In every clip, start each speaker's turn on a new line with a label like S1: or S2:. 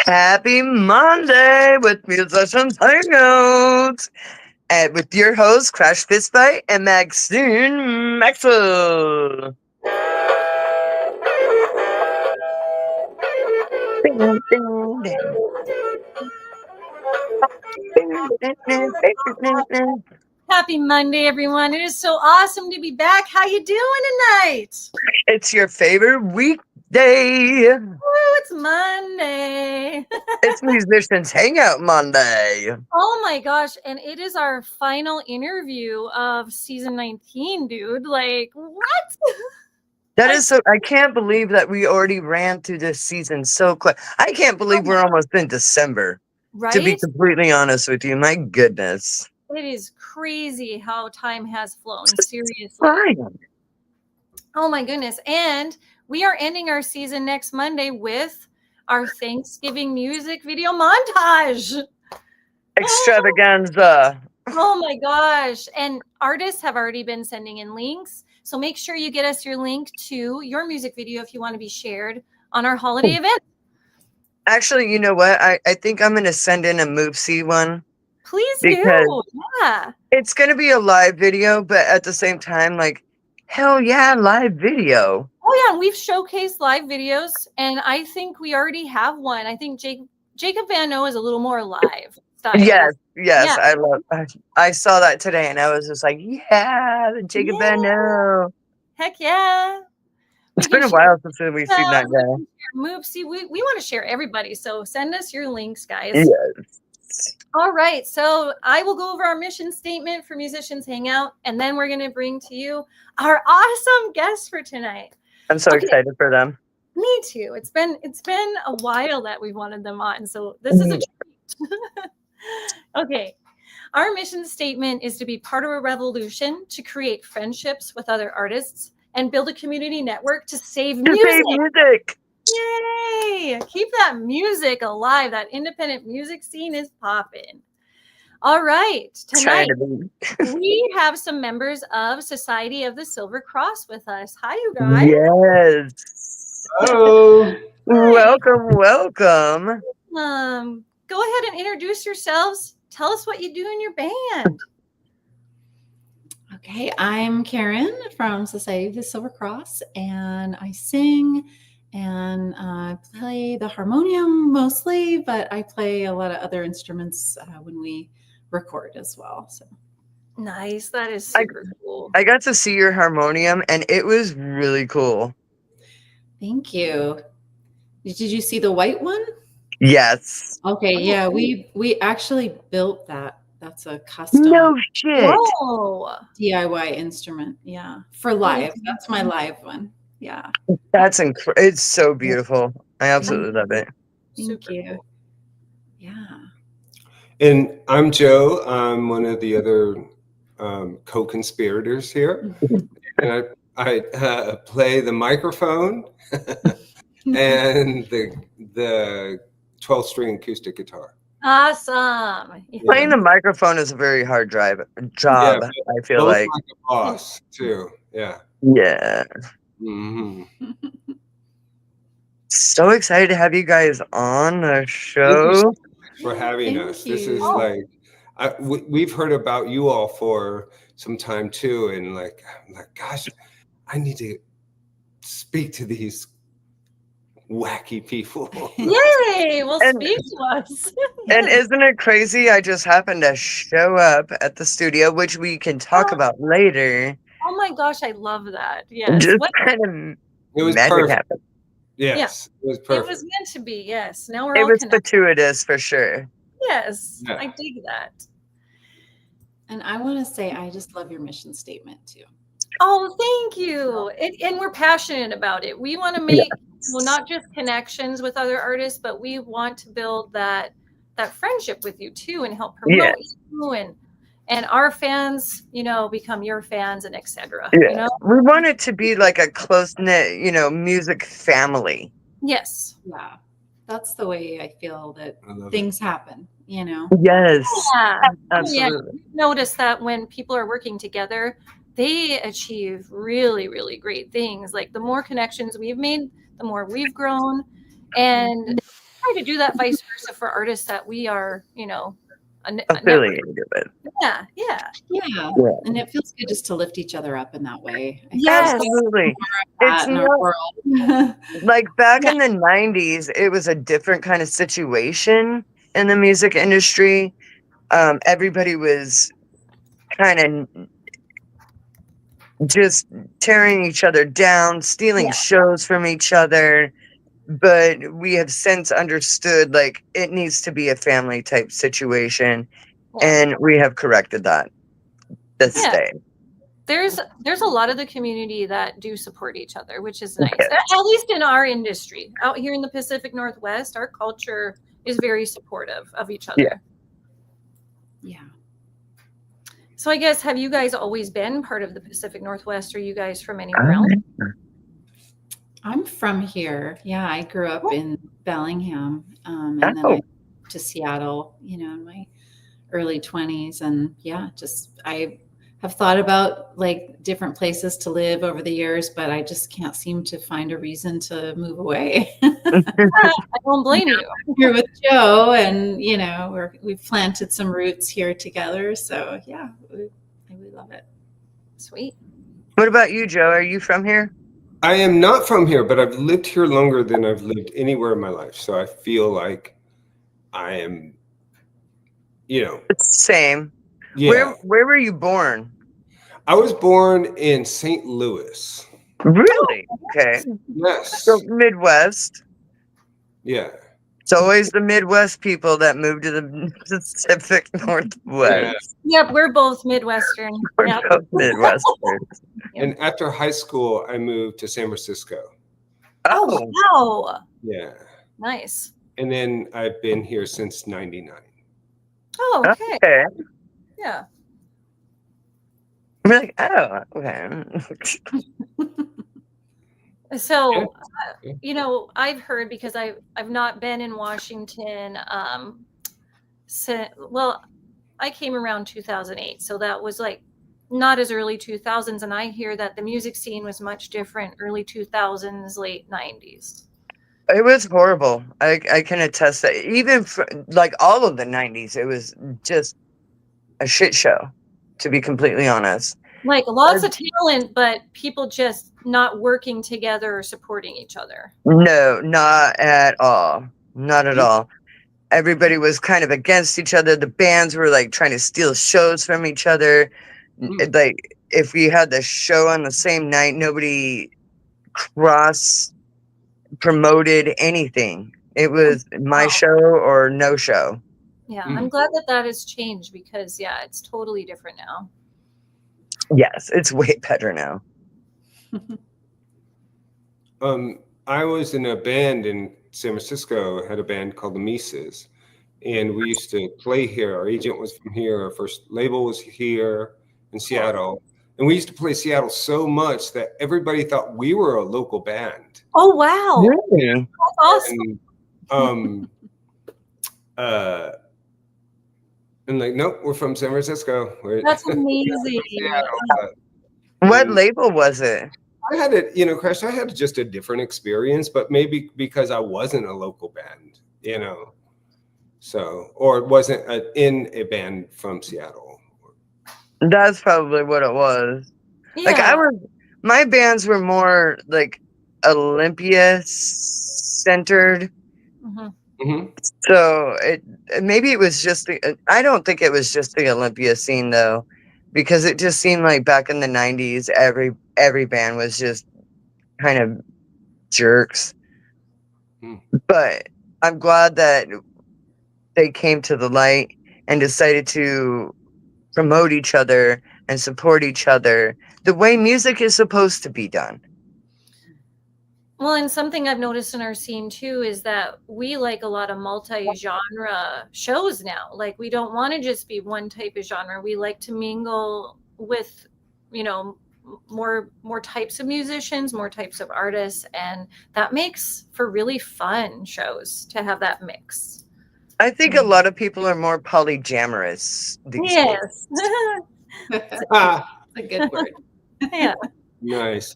S1: Happy Monday with Musicians Hangout. And with your hosts, Crash Fistbite and Maxine Maxwell.
S2: Happy Monday, everyone. It is so awesome to be back. How you doing tonight?
S1: It's your favorite weekday.
S2: It's Monday.
S1: It's Musicians Hangout Monday.
S2: Oh my gosh. And it is our final interview of season 19, dude. Like, what?
S1: That is so, I can't believe that we already ran through this season so quick. I can't believe we're almost in December.
S2: Right?
S1: To be completely honest with you, my goodness.
S2: It is crazy how time has flown. Seriously.
S1: Fine.
S2: Oh my goodness. And we are ending our season next Monday with our Thanksgiving music video montage.
S1: Extravaganza.
S2: Oh my gosh. And artists have already been sending in links. So make sure you get us your link to your music video if you want to be shared on our holiday event.
S1: Actually, you know what? I think I'm going to send in a Moopsie one.
S2: Please do. Yeah.
S1: It's going to be a live video, but at the same time, like, hell yeah, live video.
S2: Oh yeah, we've showcased live videos, and I think we already have one. I think Jacob Van Noe is a little more live style.
S1: Yes, yeah. I saw that today, and I was just like, yeah, the Jacob Van Noe.
S2: Heck yeah.
S1: It's been a while since we've seen that guy.
S2: Moopsie, we want to share everybody, so send us your links, guys.
S1: Yes.
S2: All right, so I will go over our mission statement for Musicians Hangout, and then we're going to bring to you our awesome guests for tonight.
S1: I'm so excited for them.
S2: Me too. It's been a while that we wanted them on, so this is a treat. Okay. Our mission statement is to be part of a revolution to create friendships with other artists and build a community network to save music. Yay! Keep that music alive. That independent music scene is popping. All right. Tonight, we have some members of Society of the Silver Cross with us. Hi, you guys.
S1: Yes.
S3: Hello.
S1: Welcome.
S2: Go ahead and introduce yourselves. Tell us what you do in your band.
S4: Okay, I'm Karen from Society of the Silver Cross, and I sing and play the harmonium mostly, but I play a lot of other instruments when we record as well. So
S2: nice. That is super cool.
S1: I got to see your harmonium, and it was really cool.
S4: Thank you. Did you see the white one?
S1: Yes.
S4: Okay, yeah, we actually built that. That's a custom
S1: shit.
S4: DIY instrument. Yeah, for live. That's my live one. Yeah.
S1: That's incredible. It's so beautiful. I absolutely love it.
S4: Thank you. Yeah.
S3: And I'm Joe. I'm one of the other co-conspirators here. And I play the microphone and the 12-string acoustic guitar.
S2: Awesome.
S1: Yeah. Playing the microphone is a very hard job.
S3: Yeah,
S1: I feel like
S3: a boss too. Yeah.
S1: Yeah.
S3: Mm-hmm.
S1: So excited to have you guys on the show.
S3: Thank you so much for having us. This is we've heard about you all for some time too, and I'm like, gosh, I need to speak to these wacky people.
S2: Yay! Well, speak to us.
S1: And isn't it crazy? I just happened to show up at the studio, which we can talk about later.
S2: Oh my gosh, I love that. Yes.
S1: Just kind of
S3: it was
S1: magic
S3: perfect.
S1: happened.
S3: Yes, it was perfect.
S2: It was meant to be. Yes. Now we're
S1: all
S2: connected.
S1: Fortuitous for sure.
S2: Yes, yeah. I dig that.
S4: And I want to say I just love your mission statement too.
S2: Oh, thank you. And we're passionate about it. We want to make not just connections with other artists, but we want to build that friendship with you too, and help promote you and our fans, become your fans and etc.
S1: Yeah. We want it to be like a close-knit, music family.
S2: Yes.
S4: Yeah. That's the way I feel that things happen,
S1: Yes.
S2: Yeah.
S1: Absolutely.
S2: Yeah. Notice that when people are working together, they achieve really, really great things. Like the more connections we've made, the more we've grown. And try to do that vice versa for artists that we are, a network.
S1: Affiliated with.
S2: Yeah.
S4: Yeah. And it feels good just to lift each other up in that way. I think
S2: Yes.
S1: Absolutely.
S4: that
S1: It's
S4: in our
S1: not
S4: world.
S1: like back in the 90s, it was a different kind of situation in the music industry. Everybody was kind of just tearing each other down, stealing
S2: Yeah.
S1: shows from each other. But we have since understood like it needs to be a family type situation.
S2: Yeah.
S1: And we have corrected that this
S2: Yeah.
S1: day.
S2: There's a lot of the community that do support each other, which is nice.
S1: Okay.
S2: At least in our industry. Out here in the Pacific Northwest, our culture is very supportive of each other.
S4: Yeah.
S2: So I guess, have you guys always been part of the Pacific Northwest? Or are you guys from anywhere else?
S4: I'm from here. Yeah, I grew up in Bellingham, and then I moved to Seattle, in my early 20s. And yeah, I have thought about like different places to live over the years, but I just can't seem to find a reason to move away.
S2: I don't blame you.
S4: I'm here with Joe, and we've planted some roots here together. So yeah, we love it.
S2: Sweet.
S1: What about you, Joe? Are you from here?
S3: I am not from here, but I've lived here longer than I've lived anywhere in my life. So I feel like I am,
S1: It's same.
S3: yeah.
S1: Where were you born?
S3: I was born in St. Louis.
S1: Really? Okay.
S3: Yes.
S1: So Midwest.
S3: Yeah.
S1: It's always the Midwest people that move to the Pacific Northwest.
S2: Yep, we're both Midwestern.
S1: We're
S2: Yep.
S1: both Midwesterners.
S3: And after high school, I moved to San Francisco.
S1: Oh,
S2: Wow.
S3: Yeah.
S2: Nice.
S3: And then I've been here since 99.
S2: Oh, okay.
S1: okay.
S2: Yeah.
S1: We're like, oh, okay.
S2: So, I've heard, because I've not been in Washington. I came around 2008, so that was like not as early 2000s, and I hear that the music scene was much different early 2000s, late 90s.
S1: It was horrible. I can attest that. Even for, like all of the 90s, it was just a shit show, to be completely honest.
S2: Like lots of talent, but people just not working together or supporting each other.
S1: No, not at all. Not at all. Everybody was kind of against each other. The bands were like trying to steal shows from each other. Like if we had the show on the same night, nobody cross promoted anything. It was my show or no show.
S2: Yeah, I'm glad that has changed, because it's totally different now.
S1: Yes, it's way better now.
S3: I was in a band in San Francisco. I had a band called the Mises, and we used to play here. Our agent was from here. Our first label was here in Seattle. And we used to play Seattle so much that everybody thought we were a local band.
S2: Oh, wow.
S1: Yeah.
S2: That's awesome.
S3: And like, nope, we're from San Francisco.
S2: That's amazing.
S1: What label was it?
S3: I had it, Crash, I had just a different experience, but maybe because I wasn't a local band, so, or it wasn't in a band from Seattle.
S1: That's probably what it was.
S2: Yeah.
S1: Like my bands were more like Olympia centered. So maybe it was just I don't think it was just the Olympia scene though, because it just seemed like back in the 90s, every band was just kind of jerks. But I'm glad that they came to the light and decided to promote each other and support each other the way music is supposed to be done.
S2: Well, and something I've noticed in our scene too is that we like a lot of multi-genre shows now. Like we don't want to just be one type of genre. We like to mingle with, more types of musicians, more types of artists, and that makes for really fun shows to have that mix.
S1: I think a lot of people are more polyamorous these days.
S4: That's a good word.
S2: Yeah.
S3: Nice.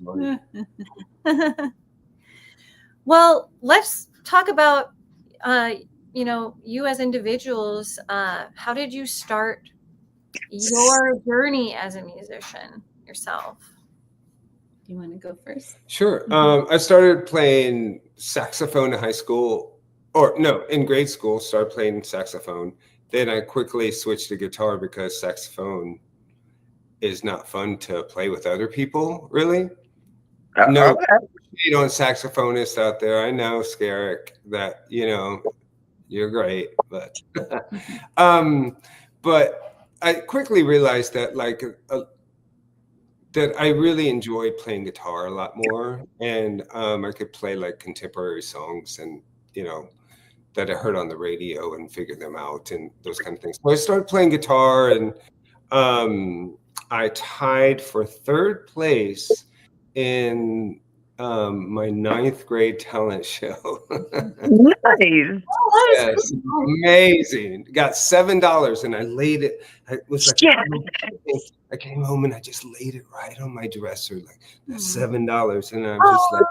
S2: Well, let's talk about you know, you as individuals, how did you start your journey as a musician yourself?
S4: You want to go first?
S3: Sure. I started playing saxophone in high school, or no, in grade school, started playing saxophone. Then I quickly switched to guitar because saxophone is not fun to play with other people, really. No,
S1: Okay.
S3: you know, saxophonists out there, I know, Scarrick, that, you know, you're great, but but I quickly realized that like that I really enjoyed playing guitar a lot more, and I could play like contemporary songs and, you know, that I heard on the radio and figure them out and those kind of things. So I started playing guitar, and I tied for third place in my 9th grade talent show.
S1: Nice.
S2: Oh, that
S3: Yes, amazing. Got $7, and I laid it. It was like
S1: Yeah.
S3: I came home and I just laid it right on my dresser, like that's
S4: Hmm.
S3: $7, and I'm just like,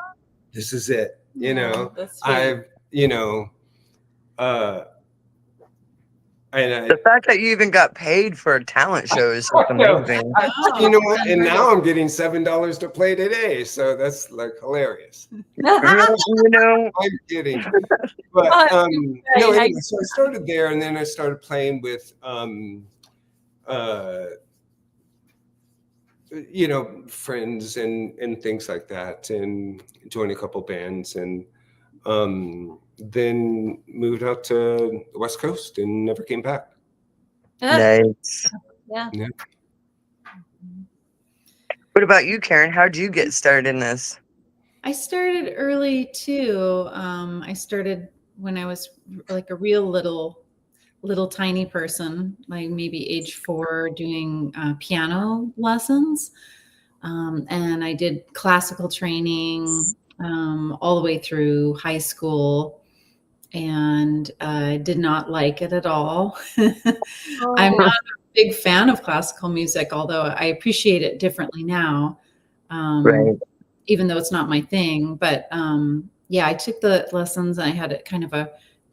S3: this is it. You know,
S4: That's sweet.
S3: I've, you know, and I,
S1: The fact that you even got paid for a talent show is just amazing.
S3: you know what? And now I'm getting $7 to play today, so that's like hilarious.
S1: You know,
S3: I'm kidding, but no. Anyway, so I started there, and then I started playing with, you know, friends and things like that, and joined a couple bands, and then moved out to the West Coast and never came back.
S1: nice.
S2: Yeah.
S3: Yeah.
S1: What about you, Karen? How'd you get started in this?
S4: I started early too. I started when I was like a real little tiny person, like maybe age 4, doing piano lessons. And I did classical training all the way through high school, and I did not like it at all. I'm not a big fan of classical music, although I appreciate it differently now.
S1: Right.
S4: Even though it's not my thing. But yeah, I took the lessons, and I had a kind of a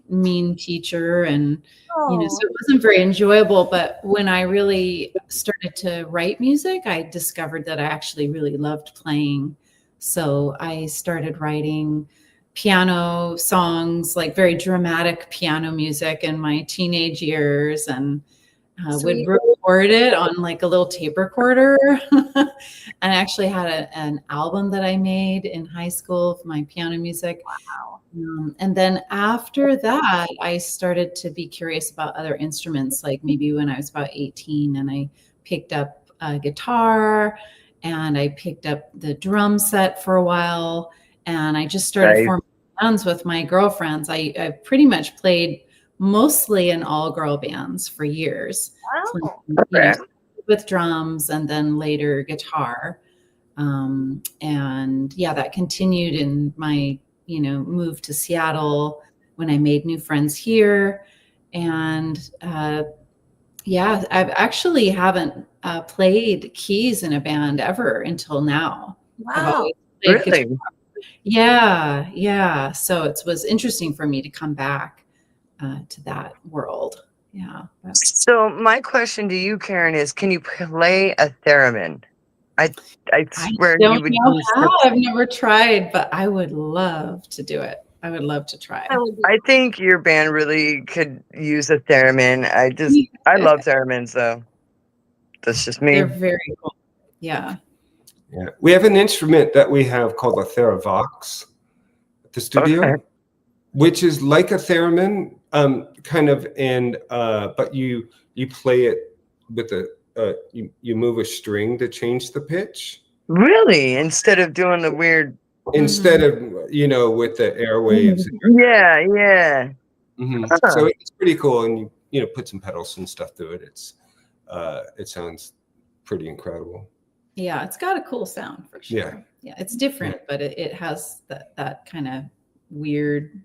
S4: mean teacher, and you know, so it wasn't very enjoyable. But when I really started to write music, I discovered that I actually really loved playing. So I started writing piano songs, like very dramatic piano music, in my teenage years, and would record it on like a little tape recorder. And I actually had an album that I made in high school for my piano music.
S2: Wow.
S4: And then after that, I started to be curious about other instruments, like maybe when I was about 18, and I picked up a guitar, and I picked up the drum set for a while, and I just started forming bands with my girlfriends. I pretty much played mostly in all girl bands for years.
S2: Wow.
S4: You know, with drums, and then later guitar. And yeah, that continued in my, you know, move to Seattle when I made new friends here. And yeah, I've actually haven't played keys in a band ever until now. I've
S2: Wow.
S4: always played
S1: Really?
S4: guitar. Yeah, yeah. So it was interesting for me to come back to that world. Yeah.
S1: So my question to you, Karen, is: can you play a theremin? I swear
S4: don't
S1: you would.
S4: know how. I've never tried, but I would love to do it. I would love to try.
S1: I think your band really could use a theremin. I love theremins, though. That's just me.
S4: They're very cool. Yeah.
S3: Yeah, we have an instrument that we have called a Theravox at the studio,
S1: Okay.
S3: which is like a theremin, kind of, and but you play it with you move a string to change the pitch.
S1: Really? Instead of doing the weird.
S3: Instead of, you know, with the airwaves.
S1: Yeah, yeah.
S3: So it's pretty cool, and you know, put some pedals and stuff through it. It sounds pretty incredible.
S4: Yeah, it's got a cool sound for sure.
S3: Yeah,
S4: yeah, it's different, but it has that kind of weird.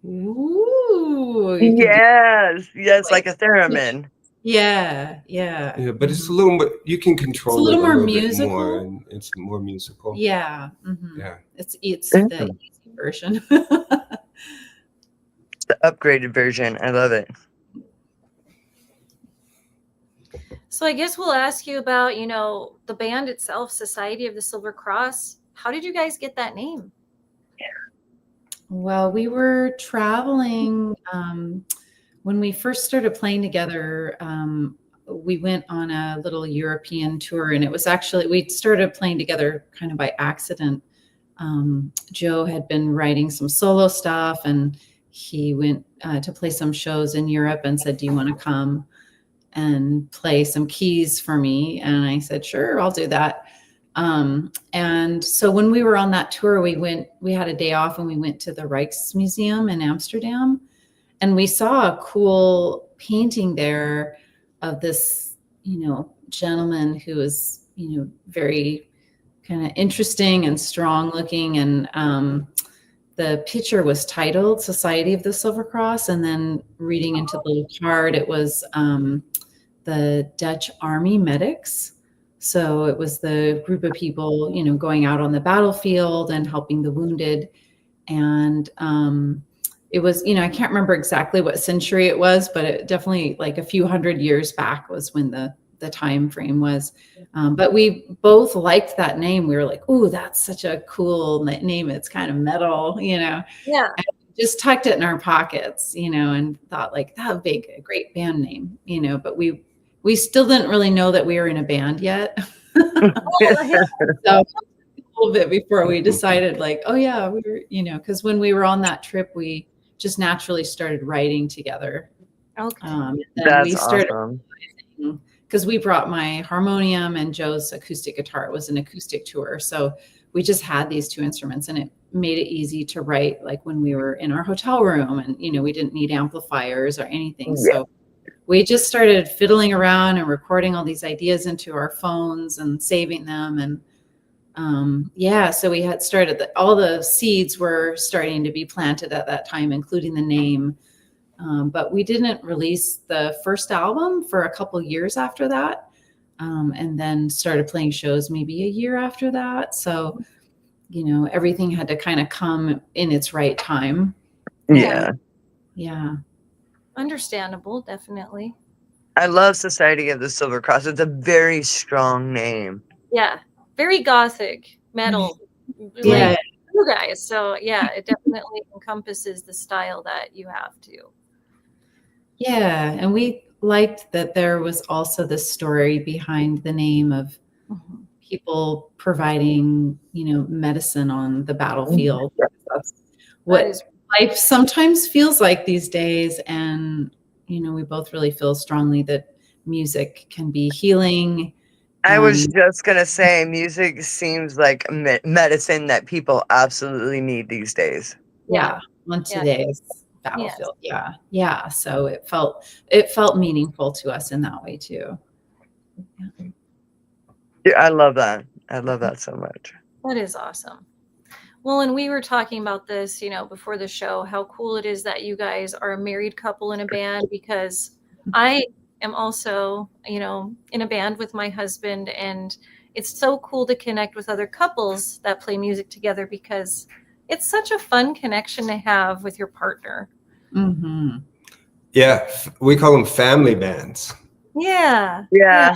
S4: Ooh.
S1: Yes, like a theremin.
S4: Yeah, yeah.
S3: Yeah, but it's a little bit. You can control
S4: It's a little
S3: it
S4: more
S3: bit
S4: musical.
S3: more, and it's more musical.
S4: Yeah.
S3: Yeah.
S4: It's the easy version.
S1: upgraded version. I love it.
S2: So I guess we'll ask you about, the band itself, Society of the Silver Cross. How did you guys get that name?
S4: Well, we were traveling when we first started playing together. We went on a little European tour, and it was actually, we started playing together kind of by accident. Joe had been writing some solo stuff, and he went to play some shows in Europe and said, "Do you want to come and play some keys for me?" And I said, "Sure, I'll do that." And so when we were on that tour, we had a day off and we went to the Rijksmuseum in Amsterdam, and we saw a cool painting there of this, gentleman who was, very kind of interesting and strong looking. And the picture was titled Society of the Silver Cross. And then reading into the little card, it was the Dutch Army medics. So it was the group of people, going out on the battlefield and helping the wounded. And it was, I can't remember exactly what century it was, but it definitely like a few hundred years back was when the time frame was. But we both liked that name. We were like, "Ooh, that's such a cool name. It's kind of metal,
S2: Yeah.
S4: And just tucked it in our pockets, and thought like that would be a great band name, but we still didn't really know that we were in a band yet. So a little bit before we decided like, oh yeah, we were, because when we were on that trip, we just naturally started writing together.
S2: Okay.
S1: That's we started awesome.
S4: Because we brought my harmonium and Joe's acoustic guitar. It was an acoustic tour. So we just had these two instruments, and it made it easy to write like when we were in our hotel room, and, we didn't need amplifiers or anything. Yeah. So we just started fiddling around and recording all these ideas into our phones and saving them. And so we had started, all the seeds were starting to be planted at that time, including the name. But we didn't release the first album for a couple years after that. And then started playing shows maybe a year after that. So, everything had to kind of come in its right time.
S1: Yeah.
S4: Yeah.
S2: Understandable, definitely.
S1: I love Society of the Silver Cross. It's a very strong name.
S2: Yeah. Very gothic metal.
S4: Yeah.
S2: Like you guys. So yeah, it definitely encompasses the style that you have too.
S4: Yeah. And we liked that there was also the story behind the name of people providing, medicine on the battlefield. That's what life sometimes feels like these days. And, we both really feel strongly that music can be healing.
S1: I was just going to say, music seems like medicine that people absolutely need these days.
S4: Yeah. On today's battlefield. Yes. Yeah. So it felt meaningful to us in that way too.
S1: Yeah, I love that. I love that so much.
S2: That is awesome. Well, and we were talking about this, before the show, how cool it is that you guys are a married couple in a band, because I am also, in a band with my husband, and it's so cool to connect with other couples that play music together, because it's such a fun connection to have with your partner.
S4: Mm-hmm.
S3: Yeah, we call them family bands.
S2: Yeah.
S1: Yeah.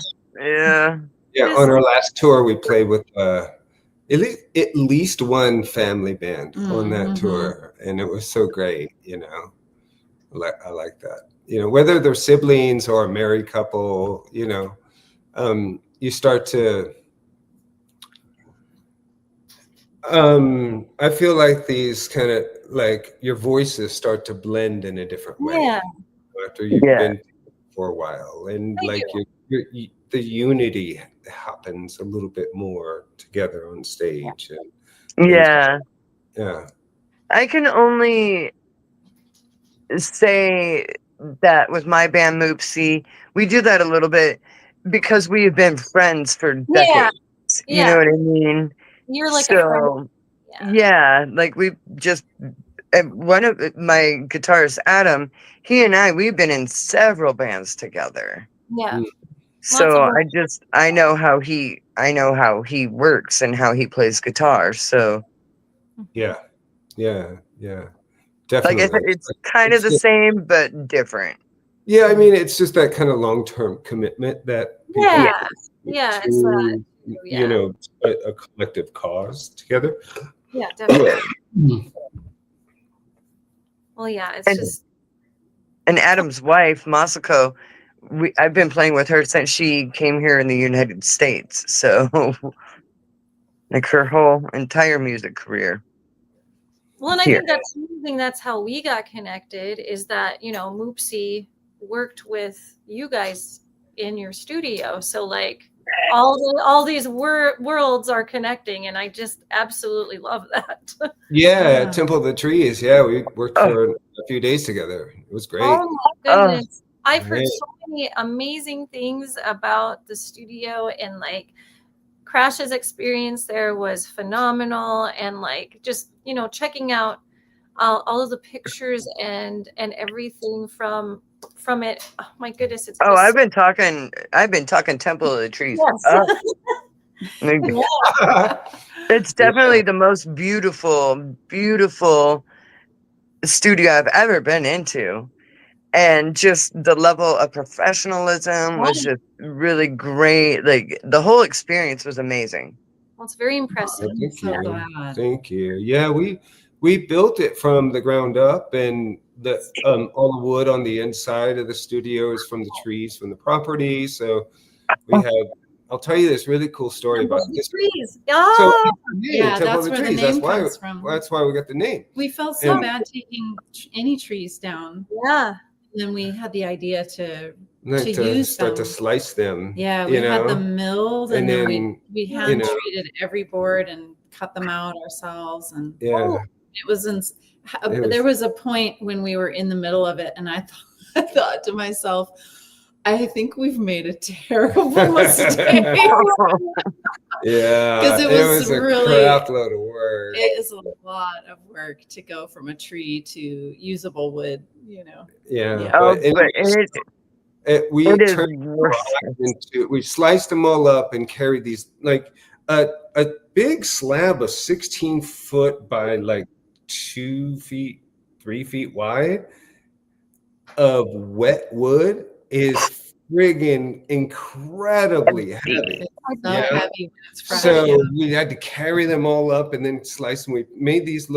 S3: On our last tour, we played with at least one family band on that tour, and it was so great. I like that. Whether they're siblings or a married couple, you start to. I feel like these kind of like your voices start to blend in a different way.
S2: Yeah.
S3: After you've been for a while, and the unity happens a little bit more together on stage. And
S1: yeah.
S3: I
S1: can only say that with my band Moopsie, we do that a little bit because we have been friends for decades. You know what I mean?
S2: You're like a friend.
S1: Yeah, like we just, one of my guitarist, Adam, he and we've been in several bands together.
S2: Yeah.
S1: So I know how he works and how he plays guitar. So
S3: yeah. definitely.
S1: Like I said, it's kind of the
S3: just,
S1: same but different.
S3: yeah, I mean, it's just that kind of long-term commitment that people
S2: Yeah. Yeah. It's
S3: to,
S2: yeah.
S3: a collective cause together.
S2: Yeah, definitely. Well, yeah, it's just.
S1: And Adam's wife, Masako, I've been playing with her since she came here in the United States. So, like her whole entire music career.
S2: Well, and I
S1: Here.
S2: think that's something that's how we got connected is that, Moopsie worked with you guys in your studio. So like all these worlds are connecting, and I just absolutely love that.
S3: Yeah,
S4: Wow.
S3: Temple of the Trees. Yeah, we worked for a few days together. It was great.
S2: Oh my goodness. I've heard
S3: Right.
S2: so many amazing things about the studio, and like Crash's experience there was phenomenal, and like just checking out all of the pictures and everything from it. Oh my goodness, it's
S1: Oh,
S2: just
S1: I've been talking Temple of the Trees.
S2: yes.
S1: It's definitely the most beautiful studio I've ever been into. And just the level of professionalism was just really great. Like the whole experience was amazing.
S2: Well, it's very impressive.
S3: Thank
S4: so
S3: you.
S4: glad.
S3: Thank you. Yeah, we built it from the ground up, and the all the wood on the inside of the studio is from the trees from the property. So we have. I'll tell you this really cool story about
S2: The
S3: this.
S2: trees.
S3: So
S2: Oh,
S4: Yeah,
S3: Temple of
S4: that's
S3: the
S4: where the
S3: Trees.
S4: name comes from.
S3: That's why we got the name.
S4: We felt so
S3: And-
S4: bad taking any trees down.
S2: yeah.
S4: Then we had the idea to
S3: Like to
S4: use
S3: start to
S4: them.
S3: slice them.
S4: Yeah, we had them milled, and then we hand treated every board and cut them out ourselves. And
S3: Yeah.
S4: it was there was a point when we were in the middle of it, and I thought to myself, I think we've made a terrible mistake.
S3: Yeah,
S4: 'Cause it was
S3: a
S4: really-
S3: crap load of work.
S4: It is a lot of work to go from a tree to usable wood,
S3: Yeah,
S4: Yeah.
S1: Oh,
S3: but we
S1: it is
S3: turned
S1: worth
S3: we sliced them all up and carried these like a big slab of 16 foot by like 2 feet, 3 feet wide of wet wood is friggin' incredibly heavy.
S4: It's so
S3: Yeah.
S4: heavy when it's fresh.
S3: So we had to carry them all up and then slice them. We made these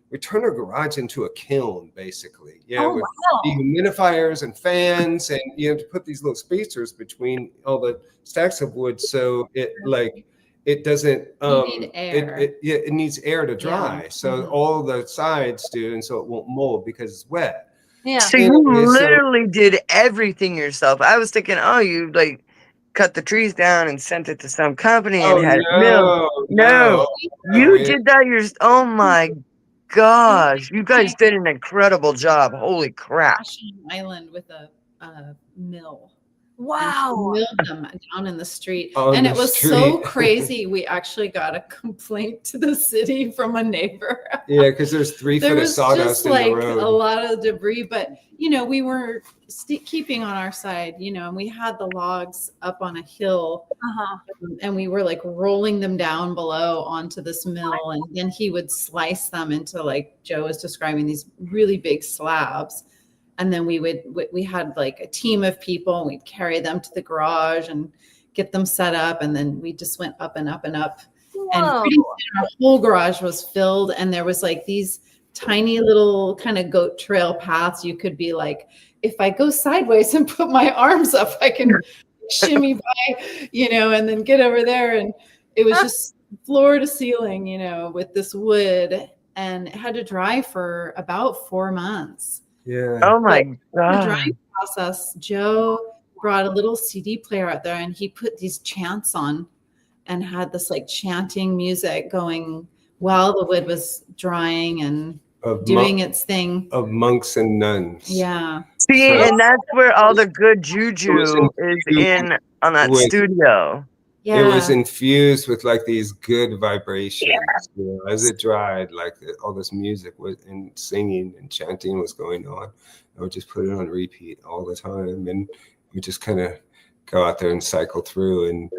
S3: we turned our garage into a kiln, basically. Yeah,
S2: Oh,
S3: with
S2: wow.
S3: dehumidifiers and fans, and you have to put these little spacers between all the stacks of wood, so it doesn't.
S4: You need air.
S3: It needs air to dry,
S4: Yeah.
S3: so
S4: Mhm.
S3: all the sides do, and so it won't mold because it's wet.
S2: Yeah.
S1: So
S3: Yeah,
S1: you
S3: so-
S1: literally did everything yourself. I was thinking, oh, you like cut the trees down and sent it to some company and had it milled. No, you did that yourself. Oh my gosh, you guys did an incredible job. Holy crap.
S4: Crashing Island with a mill.
S2: Wow.
S4: Milled them down in the street.
S3: On
S4: And
S3: the
S4: it was so
S3: street.
S4: crazy. We actually got a complaint to the city from a neighbor.
S3: Yeah, because there's 3
S4: There
S3: foot of
S4: was
S3: sawdust
S4: just
S3: in
S4: like
S3: the
S4: a
S3: road.
S4: lot of debris, but we were keeping on our side, and we had the logs up on a hill,
S2: Uh-huh.
S4: and we were like rolling them down below onto this mill, and then he would slice them into, like Joe was describing, these really big slabs. And then we had like a team of people, and we'd carry them to the garage and get them set up, and then we just went up and up and up. And
S2: Whoa.
S4: pretty soon our whole garage was filled, and there was like these tiny little kind of goat trail paths. You could be like, if I go sideways and put my arms up, I can shimmy by, and then get over there. And it was just floor to ceiling, with this wood, and it had to dry for about 4 months.
S3: Yeah.
S1: Oh my
S4: The
S1: god.
S4: drying process, Joe brought a little CD player out there, and he put these chants on and had this like chanting music going while the wood was drying and doing its thing.
S3: Of monks and nuns.
S4: Yeah.
S1: See,
S3: So-
S1: and that's where all the good juju is
S3: infused
S1: in on that
S3: with-
S1: studio.
S4: Yeah.
S3: It was infused with like these good vibrations. As it dried, like all this music and singing and chanting was going on. I would just put it on repeat all the time, and we just kind of go out there and cycle through, and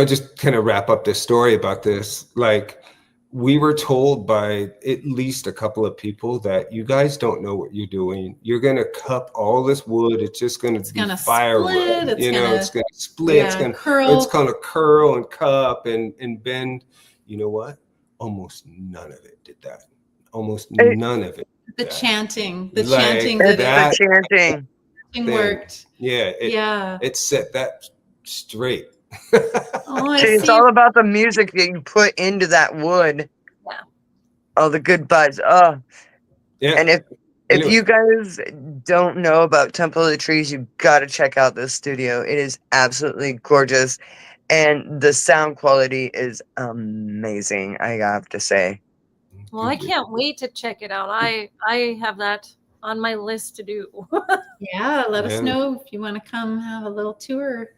S3: just kind of wrap up this story about this. Like we were told by at least a couple of people that you guys don't know what you're doing. You're going to cup all this wood. It's just going to be firewood.
S4: Split,
S3: it's going to split.
S4: Yeah,
S3: it's going
S4: curl.
S3: to curl and cup and bend. You know what? Almost none of it did that. Almost none of it.
S4: The chanting. The
S3: Like,
S4: chanting
S1: It's
S4: did it.
S1: the chanting.
S3: thing.
S4: Worked.
S3: Yeah.
S4: Yeah.
S3: It set that straight.
S4: Oh, I
S1: See, it's
S4: see.
S1: all about the music that you put into that wood.
S2: Yeah.
S1: All the good vibes. Oh,
S3: Yeah.
S1: and if
S3: Anyway.
S1: you guys don't know about Temple of the Trees, you got to check out this studio. It is absolutely gorgeous, and the sound quality is amazing. I have to say.
S2: Well, I can't wait to check it out. I have that on my list to do.
S4: Yeah, let us know if you want to come have a little tour.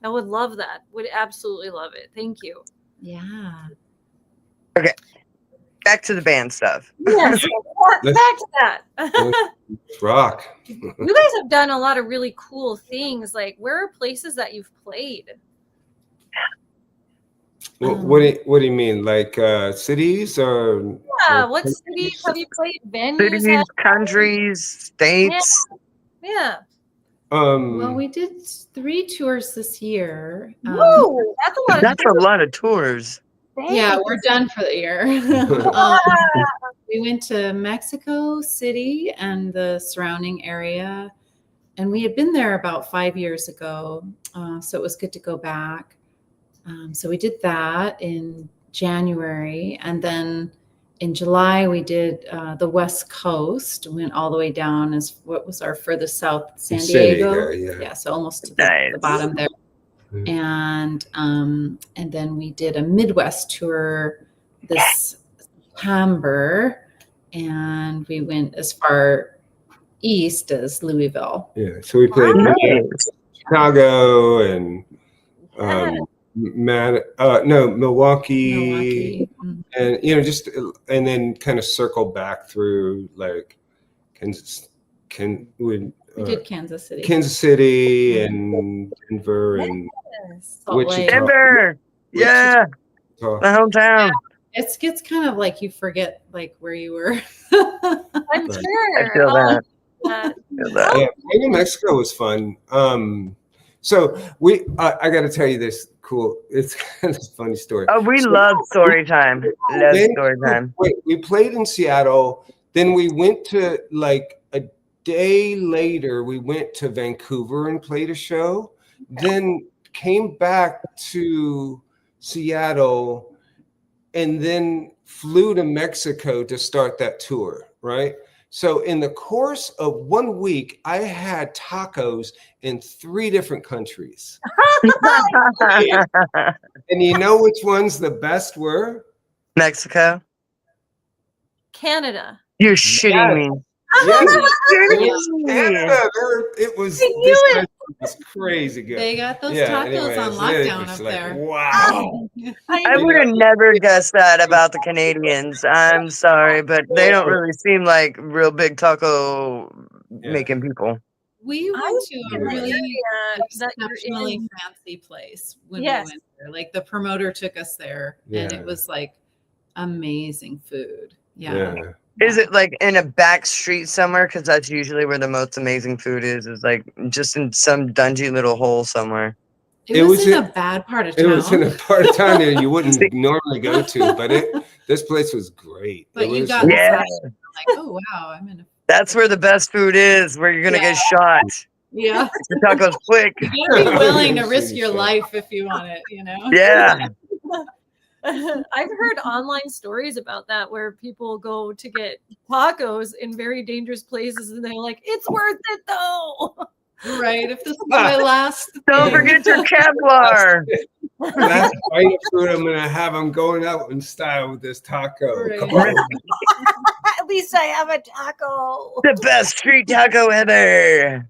S2: I would love that. Would absolutely love it. Thank you.
S4: Yeah.
S1: Okay, back to the band stuff.
S2: Yes, back to that.
S3: Let's rock.
S2: You guys have done a lot of really cool things. Like, where are places that you've played?
S3: Well, what do you mean? Like cities or?
S2: Yeah,
S3: or
S2: what cities have you played? Venues?
S1: Cities, countries, states.
S2: Yeah.
S4: Well, we did 3 tours this year.
S2: Whoa, that's a lot of
S1: That's a lot of tours.
S4: Yeah, we're done for the year. We went to Mexico City and the surrounding area, and we had been there about 5 years ago, so it was good to go back. So we did that in January, and then in July we did the West Coast. Went all the way down as what was our furthest south, San Diego.
S3: Yeah.
S4: So almost to the bottom there. And then we did a Midwest tour this September, and we went as far east as Louisville.
S3: Yeah, so we played Chicago and Milwaukee, and just and then kind of circle back through like we
S4: did Kansas
S3: City and Denver and Wichita.
S1: Denver, yeah, the hometown.
S4: It gets kind of like you forget like where you were.
S2: I'm sure.
S1: I feel that.
S3: Yeah, New Mexico was fun. So I got to tell you this it's kind of a funny story.
S1: Oh, we love story time. Love story time.
S3: We played in Seattle. Then we went to like a day later. We went to Vancouver and played a show. Then came back to Seattle, and then flew to Mexico to start that tour. Right. So in the course of 1 week, I had tacos in 3 different countries. And you know which ones the best were?
S1: Mexico.
S2: Canada.
S1: You're shitting me.
S3: Yes. Canada. It was crazy good.
S4: They got those tacos on lockdown up there.
S3: Wow.
S1: I would have never guessed that about the Canadians. I'm sorry, but they don't really seem like real big taco making people.
S4: We went to a really exceptionally fancy place when we went there. Like the promoter took us there, and it was like amazing food. Yeah.
S1: Is it like in a back street somewhere? Because that's usually where the most amazing food is like just in some dungy little hole somewhere.
S4: It was in a bad part of town.
S3: It was in a part of town that you wouldn't normally go to, but this place was great.
S4: But you got like, oh wow, I'm in a.
S1: That's where the best food is, where you're gonna get shot.
S4: Yeah.
S1: The tacos quick.
S4: You gotta be willing to risk your life if you want it,
S1: Yeah.
S2: I've heard online stories about that where people go to get tacos in very dangerous places and they're like, it's worth it though.
S4: Right. If this is my last.
S1: Don't forget your Kevlar.
S3: That's right food I'm gonna have. I'm going out in style with this taco.
S4: Right.
S3: Come on.
S2: At least I have a taco.
S1: The best street taco ever.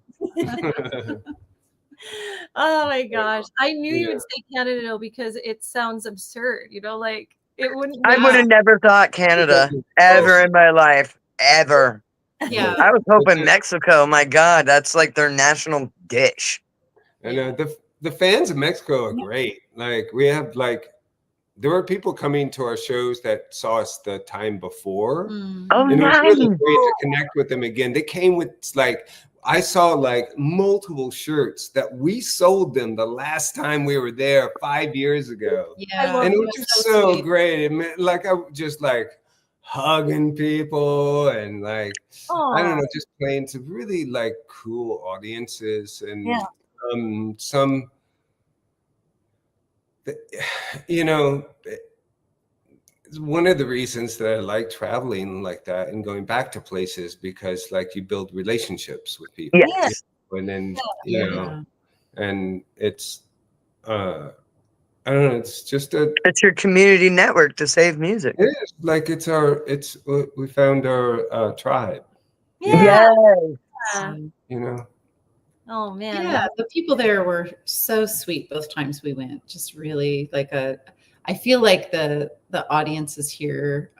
S2: Oh my gosh. I knew you would say Canada though, because it sounds absurd, like it wouldn't.
S1: I would have never thought Canada ever in my life. Ever.
S4: Yeah.
S1: I was hoping Mexico. My God, that's like their national dish.
S3: And the fans of Mexico are great. Like we have like there were people coming to our shows that saw us the time before.
S1: Oh,
S3: And it was really
S1: nice.
S3: great to connect with them again. They came with like, I saw like multiple shirts that we sold them the last time we were there 5 years ago.
S4: Yeah,
S3: And it
S4: it
S3: was
S4: was
S3: just
S4: so
S3: so
S4: sweet.
S3: great. It meant, like, I just like hugging people and like, I don't know, just playing to really like cool audiences and some, you know, one of the reasons that I like traveling like that and going back to places, because like you build relationships with people.
S1: Yes.
S3: And then,
S4: Yeah.
S3: you know, and it's, I don't know, it's just
S1: It's your community network to save music.
S3: it is like, we found our tribe,
S2: Yeah.
S3: you know?
S2: Oh man.
S4: Yeah, the people there were so sweet both times we went. Just really like I feel like the audiences here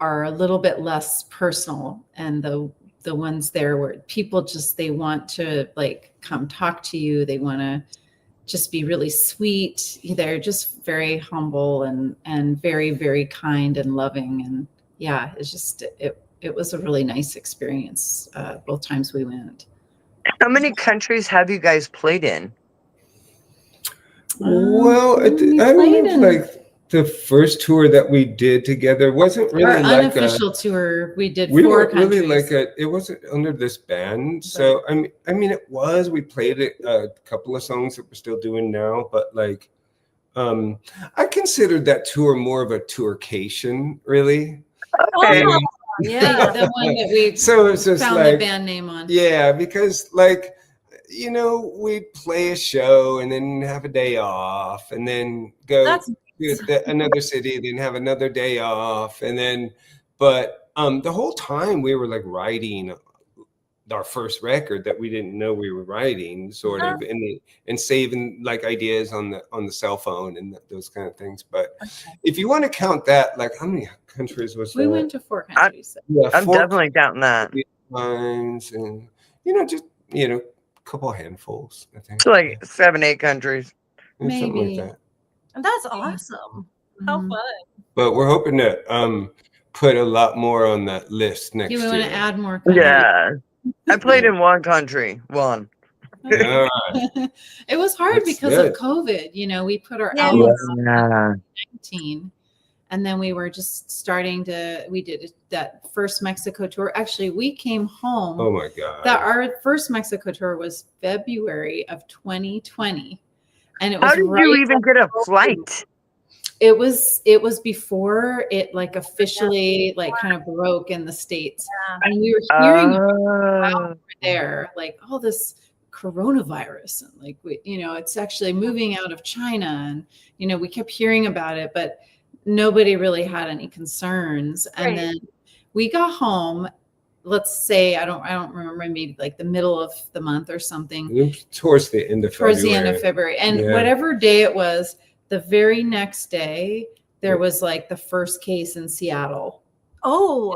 S4: are a little bit less personal, and the ones there where people just, they want to like come talk to you. They want to just be really sweet. They're just very humble and very, very kind and loving. And yeah, it's just, it was a really nice experience both times we went.
S1: How many countries have you guys played in?
S3: Well, I
S4: we
S3: don't
S4: played
S3: know,
S4: in-
S3: like the first tour that we did together wasn't
S4: Our
S3: really like
S4: unofficial tour, we did
S3: we
S4: 4
S3: weren't
S4: countries.
S3: really like it wasn't under this band. So I mean it was, we played a couple of songs that we're still doing now, but like I considered that tour more of a tourcation, really.
S1: Okay.
S2: Oh, yeah.
S4: The one that we
S3: So it's just
S4: found
S3: like
S4: the band name on.
S3: yeah, because like, you know, we'd play a show and then have a day off and then go
S2: That's
S3: to another city, then have another day off. And then, but the whole time we were like writing our first record that we didn't know we were writing, sort of, and saving like ideas on the cell phone and those kind of things. But if you want to count that, like how many countries was
S4: We
S3: that?
S4: went to 4 countries.
S3: Yeah,
S1: I'm
S3: 4
S1: definitely counting that.
S3: times, and you know, just, you know, a couple handfuls, I think.
S1: It's like 7, 8 countries.
S3: Yeah, something
S4: Maybe.
S3: like that.
S2: That's awesome. How
S4: Mhm.
S2: fun.
S3: But we're hoping to put a lot more on that list next
S4: Do we
S3: year.
S4: want to add more countries?
S1: Yeah. I played in one country. One.
S3: Yeah.
S4: It was hard
S3: That's
S4: because
S3: good.
S4: of COVID. You know, we put our
S2: Yeah.
S4: album out
S1: Yeah.
S4: in 2019, and then we were just starting to, we did that first Mexico tour. Actually, we came home.
S3: Oh my God.
S4: Our first Mexico tour was February of 2020. And it was
S1: How did you even get a flight?
S4: It was before it like officially like kind of broke in the States. And we were hearing about there, like, oh, this coronavirus, and like, we, you know, it's actually moving out of China, and you know, we kept hearing about it, but nobody really had any concerns. And then we got home, let's say, I don't remember, maybe like the middle of the month or something,
S3: towards the end of
S4: February. And whatever day it was, the very next day there was like the first case in Seattle.
S1: Oh.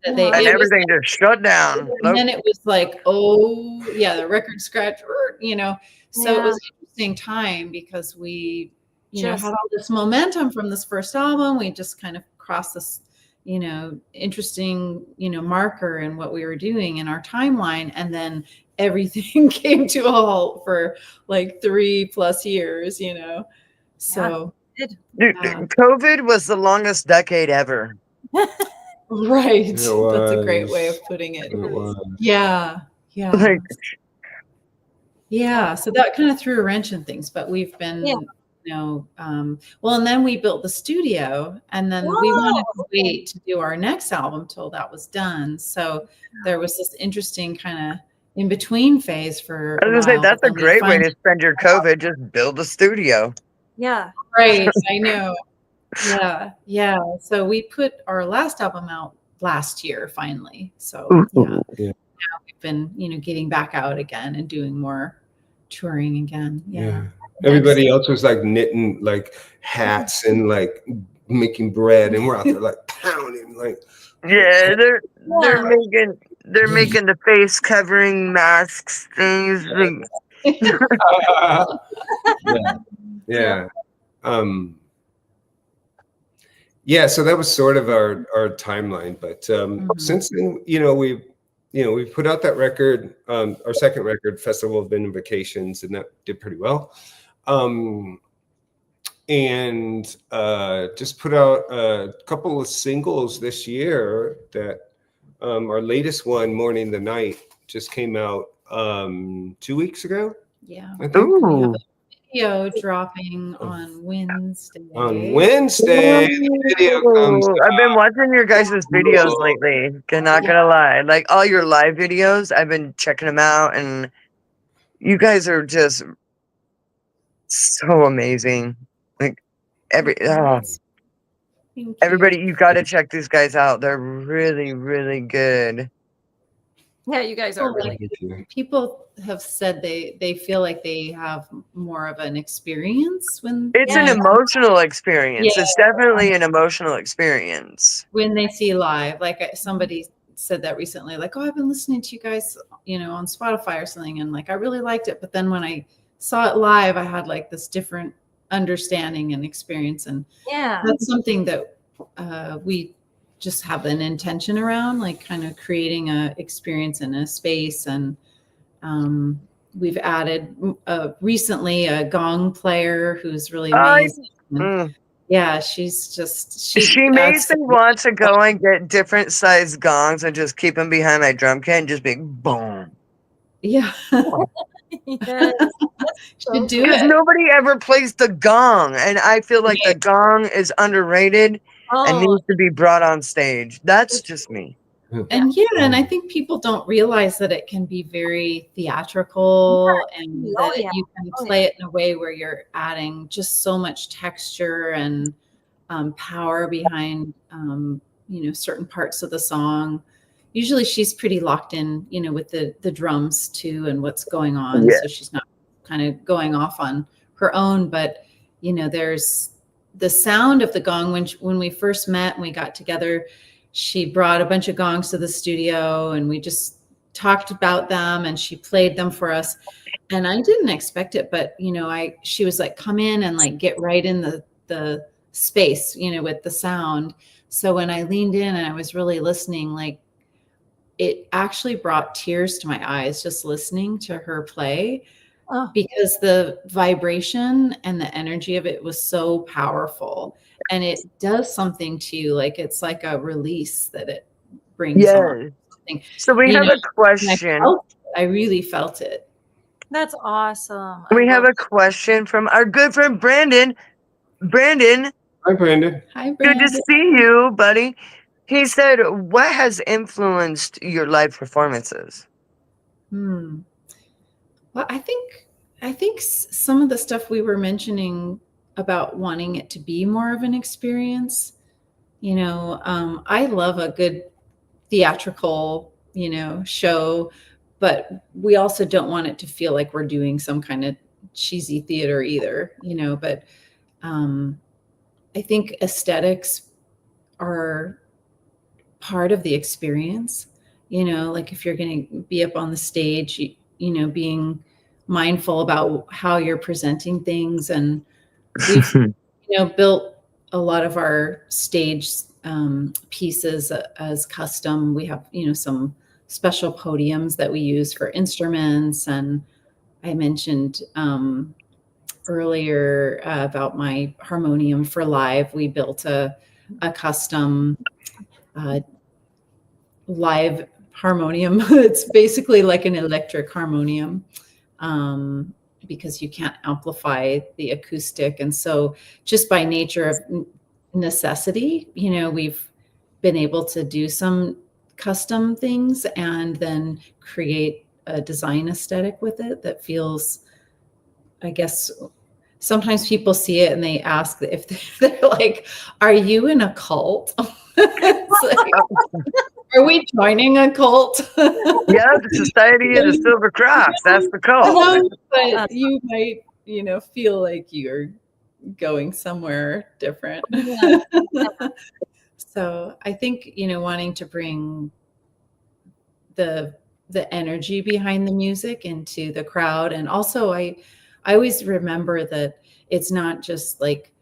S4: And
S1: everything just shut down.
S4: And then it was like, oh yeah, the record scratch, you know. So it was an interesting time because we, you know, had all this momentum from this first album. We just kind of crossed this, you know, interesting, you know, marker in what we were doing in our timeline. And then everything came to a halt for like 3+ years, you know. So
S1: Dude, COVID was the longest decade ever.
S4: right. That's a great way of putting it. Yeah.
S1: Like,
S4: yeah. So that kind of threw a wrench in things, but we've been, you know, well, and then we built the studio, and then we wanted to wait to do our next album till that was done. So there was this interesting kind of in between phase for
S1: I was gonna say, that's a great way to spend your COVID. Just build a studio.
S2: Yeah.
S4: Right. I know. Yeah. So we put our last album out last year, finally. So now we've been, you know, getting back out again and doing more touring again. Yeah.
S3: Everybody else was like knitting like hats and like making bread, and we're out there like pounding like.
S1: Yeah, they're making the face covering masks things.
S3: Yeah. Yeah, so that was sort of our timeline. But since then, we've put out that record, our second record, Festival of Vacations, and that did pretty well. And just put out a couple of singles this year. That our latest one, Morning the Night, just came out 2 weeks ago.
S4: Yeah.
S3: I think.
S1: Ooh.
S4: Video dropping on Wednesday.
S3: On Wednesday, the video comes
S1: Ooh, I've been
S3: out.
S1: watching your guys' videos lately. Not gonna lie, like all your live videos, I've been checking them out, and you guys are just so amazing. Like
S4: Thank you.
S1: everybody, you got to check these guys out. They're really, really good.
S2: Yeah, you guys are really good.
S4: People have said they feel like they have more of an experience when
S1: It's an emotional experience. It's definitely an emotional experience
S4: when they see live. Like somebody said that recently, like, oh, I've been listening to you guys, on Spotify or something, and like I really liked it, but then when I saw it live, I had like this different understanding and experience, and that's something that we just have an intention around, like kind of creating a experience in a space. And we've added recently a gong player who's really amazing. Yeah, she
S1: makes me want to go and get different size gongs and just keep them behind my drum kit and just be boom.
S4: Yeah.
S2: Yes.
S4: Should do
S1: because
S4: it.
S1: nobody ever plays the gong, and I feel like the gong is underrated and needs to be brought on stage. That's just me.
S4: And and I think people don't realize that it can be very theatrical, and that you can play it in a way where you're adding just so much texture and power behind certain parts of the song. Usually she's pretty locked in, with the drums too and what's going on. So she's not kind of going off on her own, but there's the sound of the gong. When we first met and we got together, she brought a bunch of gongs to the studio and we just talked about them and she played them for us. And I didn't expect it, but she was like, come in and like get right in the space, with the sound. So when I leaned in and I was really listening, like it actually brought tears to my eyes just listening to her play, because the vibration and the energy of it was so powerful. And it does something to you, like it's like a release that it brings on.
S1: So we have a question.
S4: I really felt it.
S2: That's awesome.
S1: We have a question from our good friend Brandon. Brandon.
S3: Hi, Brandon.
S4: Hi, Brandon.
S1: Good to see you, buddy. He said, what has influenced your live performances?
S4: Well, I think some of the stuff we were mentioning about wanting it to be more of an experience. I love a good theatrical, show, but we also don't want it to feel like we're doing some kind of cheesy theater either, but I think aesthetics are part of the experience. Like if you're going to be up on the stage, being mindful about how you're presenting things. And we've built a lot of our stage pieces as custom. We have some special podiums that we use for instruments. And I mentioned earlier about my harmonium for live. We built a custom live harmonium. It's basically like an electric harmonium, because you can't amplify the acoustic. And so just by nature of necessity, we've been able to do some custom things and then create a design aesthetic with it that feels, I guess, sometimes people see it and they ask if they're like, are you in a cult? Are we joining a cult?
S1: Yeah, the Society of the Silver Cross. That's the cult.
S4: But you might, feel like you're going somewhere different. Yeah. So I think, wanting to bring the energy behind the music into the crowd. And also I always remember that it's not just like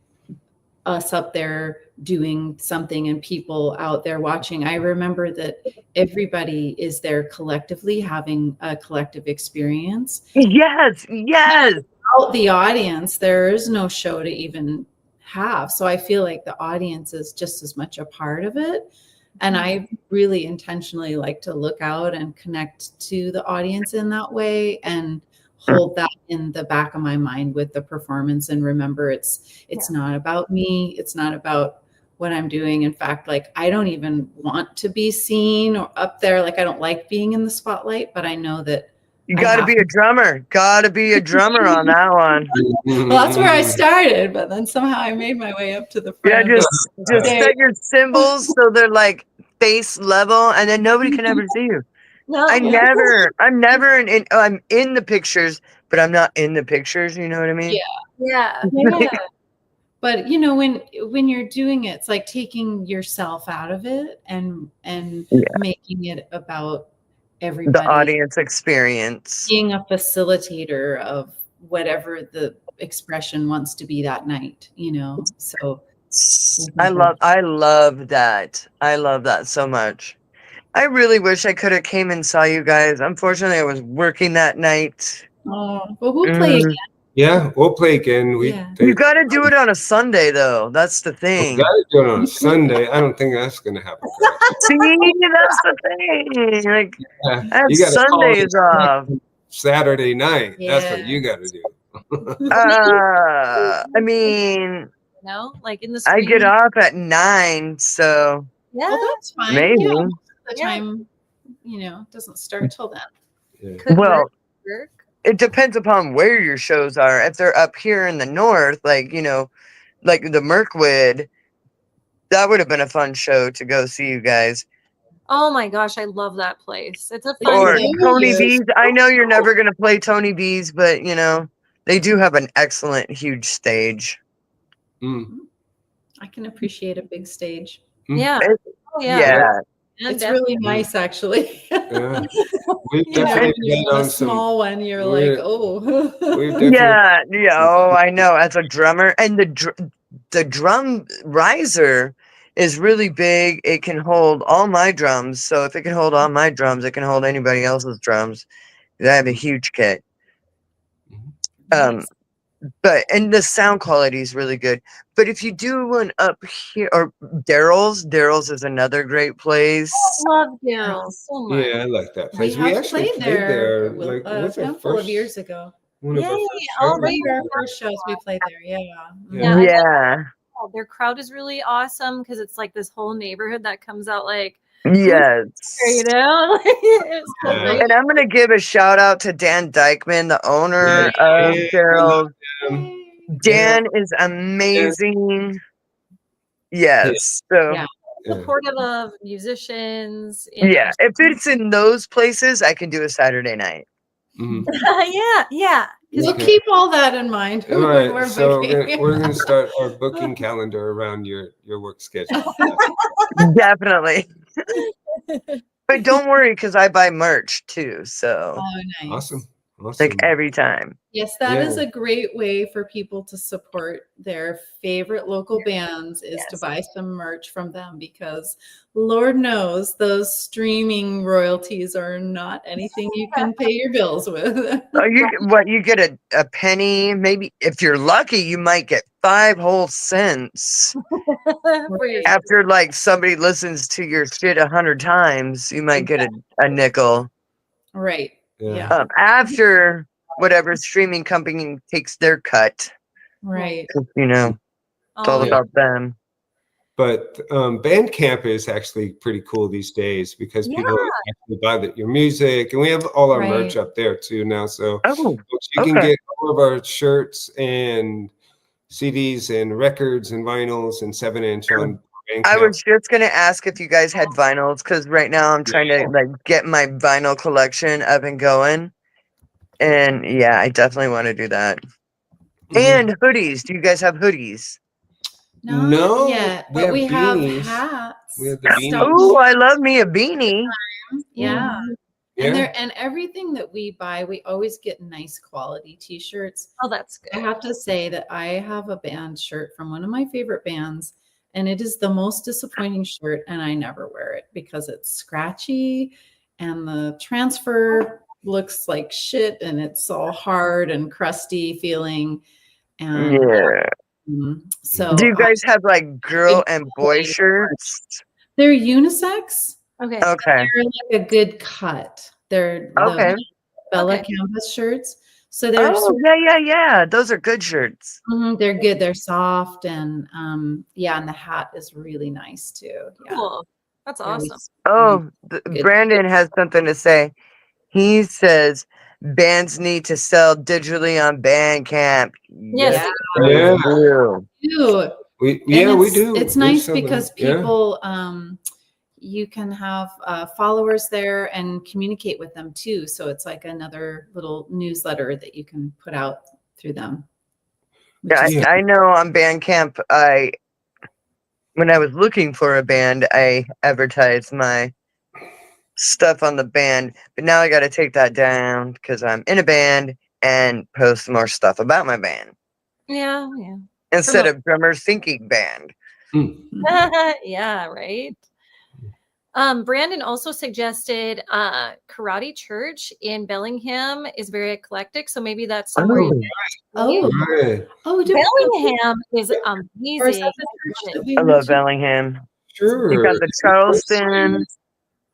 S4: us up there doing something and people out there watching. I remember that everybody is there collectively having a collective experience.
S1: Yes, yes.
S4: Without the audience, there is no show to even have. So I feel like the audience is just as much a part of it. And I really intentionally like to look out and connect to the audience in that way and hold that in the back of my mind with the performance and remember it's not about me. It's not about what I'm doing. In fact, like I don't even want to be seen or up there. Like I don't like being in the spotlight, but I know that
S1: You got to be a drummer. Got to be a drummer on that one.
S4: well, that's where I started, but then somehow I made my way up to the front.
S1: Yeah, just set your cymbals so they're like face level, and then nobody can ever see you.
S2: No,
S1: I'm never I'm in the pictures, but I'm not in the pictures. You know what I mean?
S2: yeah.
S4: But you know, when you're doing it, it's like taking yourself out of it and making it about everybody.
S1: The audience experience.
S4: Being a facilitator of whatever the expression wants to be that night, you know. So
S1: I love that. I love that so much. I really wish I could have came and saw you guys. Unfortunately, I was working that night.
S4: Oh, but we'll play again.
S3: Yeah, we'll play again.
S1: You got to do it on a Sunday, though. That's the thing.
S3: We got to do it on a Sunday. I don't think that's going to happen.
S1: See, that's the thing. Like, I have
S3: you
S1: Sundays off.
S3: Saturday night. Yeah. That's what you got to do.
S1: I mean,
S2: like in the
S1: I get off at 9, so
S2: yeah,
S4: well, that's fine.
S1: Maybe
S4: the time, you know, doesn't start till then.
S1: Yeah. Well, it depends upon where your shows are. If they're up here in the north, like, you know, like the Mirkwood, that would have been a fun show to go see you guys.
S2: Oh my gosh, I love that place. It's a
S1: fun or Tony B's. I know you're never gonna play Tony B's, but you know, they do have an excellent huge stage.
S4: I can appreciate a big stage.
S2: Yeah.
S1: Yeah.
S4: It's really nice, actually.
S3: Yeah.
S4: A small one, you're like, oh.
S1: Yeah. Oh, I know. As a drummer, and the drum riser is really big. It can hold all my drums. So if it can hold all my drums, it can hold anybody else's drums. I have a huge kit. But and the sound quality is really good. But if you do one up here, or Daryl's is another great place.
S2: I love Daryl's so much.
S3: Yeah, I like that place.
S4: We
S3: actually played there
S4: like a couple of years ago.
S2: Our
S4: first shows we played there.
S1: Yeah.
S2: Their crowd is really awesome because it's like this whole neighborhood that comes out like.
S1: Yes.
S2: You know?
S1: And I'm gonna give a shout out to Dan Dykman, the owner of Daryl's. Dan is amazing. Yes. So
S2: supportive of musicians.
S1: If it's in those places, I can do a Saturday night.
S2: Yeah.
S4: We'll keep all that in mind.
S3: All right, so we're gonna start our booking calendar around your work schedule.
S1: Definitely. But don't worry, because I buy merch too. So
S4: nice.
S3: Awesome.
S1: Like every time.
S4: Yes, that is a great way for people to support their favorite local bands is to buy some merch from them, because Lord knows those streaming royalties are not anything you can pay your bills with.
S1: You get a penny, maybe if you're lucky, you might get 5 whole cents. After like somebody listens to your shit 100 times, you might get a nickel.
S4: Right.
S3: Yeah.
S1: After whatever streaming company takes their cut.
S4: Right.
S1: You know, it's all about them.
S3: But Bandcamp is actually pretty cool these days because people actually buy your music, and we have all our merch up there too now. So you can get all of our shirts and CDs and records and vinyls and 7-inch on Bandcamp.
S1: I was just gonna ask if you guys had vinyls, because right now I'm trying to like get my vinyl collection up and going, and I definitely want to do that. And hoodies. Do you guys have hoodies?
S4: No, yet, but we have hats.
S3: We have the beanie.
S1: Oh, I love me a beanie.
S4: Yeah. And
S3: Yeah.
S4: and everything that we buy, we always get nice quality t-shirts.
S2: Oh, that's
S4: I
S2: good.
S4: have to say that I have a band shirt from one of my favorite bands, and it is the most disappointing shirt, and I never wear it because it's scratchy and the transfer looks like shit and it's all hard and crusty feeling. And
S1: Yeah.
S4: so
S1: Do you guys have like girl and boy shirts?
S4: they're unisex.
S2: Okay.
S1: Okay.
S4: They're like a good cut. They're the
S1: Okay.
S4: Bella
S2: Okay.
S4: canvas shirts. So they're
S1: Oh,
S4: sort
S1: yeah. Those are good shirts.
S4: they're good. They're soft and yeah, and the hat is really nice too. Yeah.
S2: Cool. That's
S4: Really
S2: awesome.
S1: Oh,
S4: good.
S1: Brandon has something to say. He says bands need to sell digitally on Bandcamp.
S2: Yes.
S4: Yeah.
S3: Yeah.
S1: they do.
S4: Too.
S3: We
S4: And
S3: do.
S4: It's
S3: We
S4: nice
S3: sell them.
S4: because
S3: Yeah.
S4: people you can have followers there and communicate with them too. So it's like another little newsletter that you can put out through them. which
S1: Yeah,
S4: is
S3: Yeah.
S1: I know on Bandcamp, when I was looking for a band, I advertised my stuff on the band, but now I got to take that down because I'm in a band and post more stuff about my band
S2: Yeah.
S1: instead of drummer thinking band.
S3: Mm.
S2: Yeah. Yeah. Right. Brandon also suggested Karate Church in Bellingham is very eclectic, so maybe that's somewhere.
S4: Oh,
S3: Right.
S2: Bellingham is
S4: Or is
S2: amazing.
S4: that the church that we
S1: I
S4: went
S1: love
S4: to?
S1: Bellingham. You
S3: Sure.
S1: got the Charleston,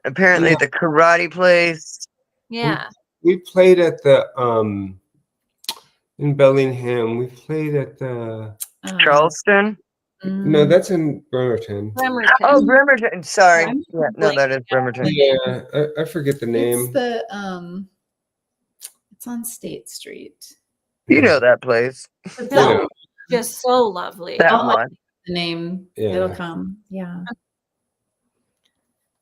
S1: apparently
S3: Yeah.
S1: the karate place.
S2: Yeah.
S3: We played at the in Bellingham. We played at the
S1: Charleston.
S3: no, that's in Bremerton.
S2: Bremerton.
S1: Oh, Bremerton. Sorry.
S4: Bremerton.
S1: Yeah, no, that is Bremerton.
S3: Yeah, I forget the
S4: It's
S3: name.
S4: the it's on State Street.
S1: You know that place.
S2: The
S3: Yeah.
S2: building is just so lovely.
S1: That
S4: Oh my-
S1: one.
S4: The name,
S3: Yeah.
S4: it'll come. Yeah.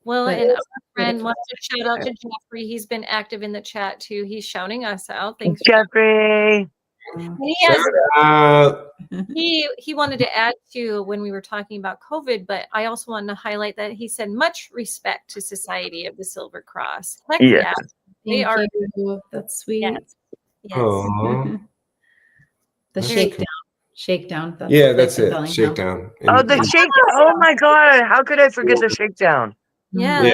S2: Well,
S4: But
S2: and a
S4: it's
S2: friend
S4: beautiful.
S2: wants to shout out to Jeffrey. He's been active in the chat too. He's shouting us out. Thanks,
S1: Jeffrey.
S2: He has
S3: Uh,
S2: he wanted to add to when we were talking about COVID, but I also wanted to highlight that he said much respect to Society of the Silver Cross. Heck
S1: Yes.
S2: yeah, they
S4: Thank
S2: are.
S4: you. That's sweet.
S2: Yes.
S3: aw.
S4: The
S3: That's
S4: shakedown. Shakedown.
S3: Yeah, that's
S4: in
S3: it.
S4: Bellingham.
S3: Shakedown.
S1: Oh, the shake. Oh my God. How could I forget the shakedown?
S2: Yeah.
S3: Yeah.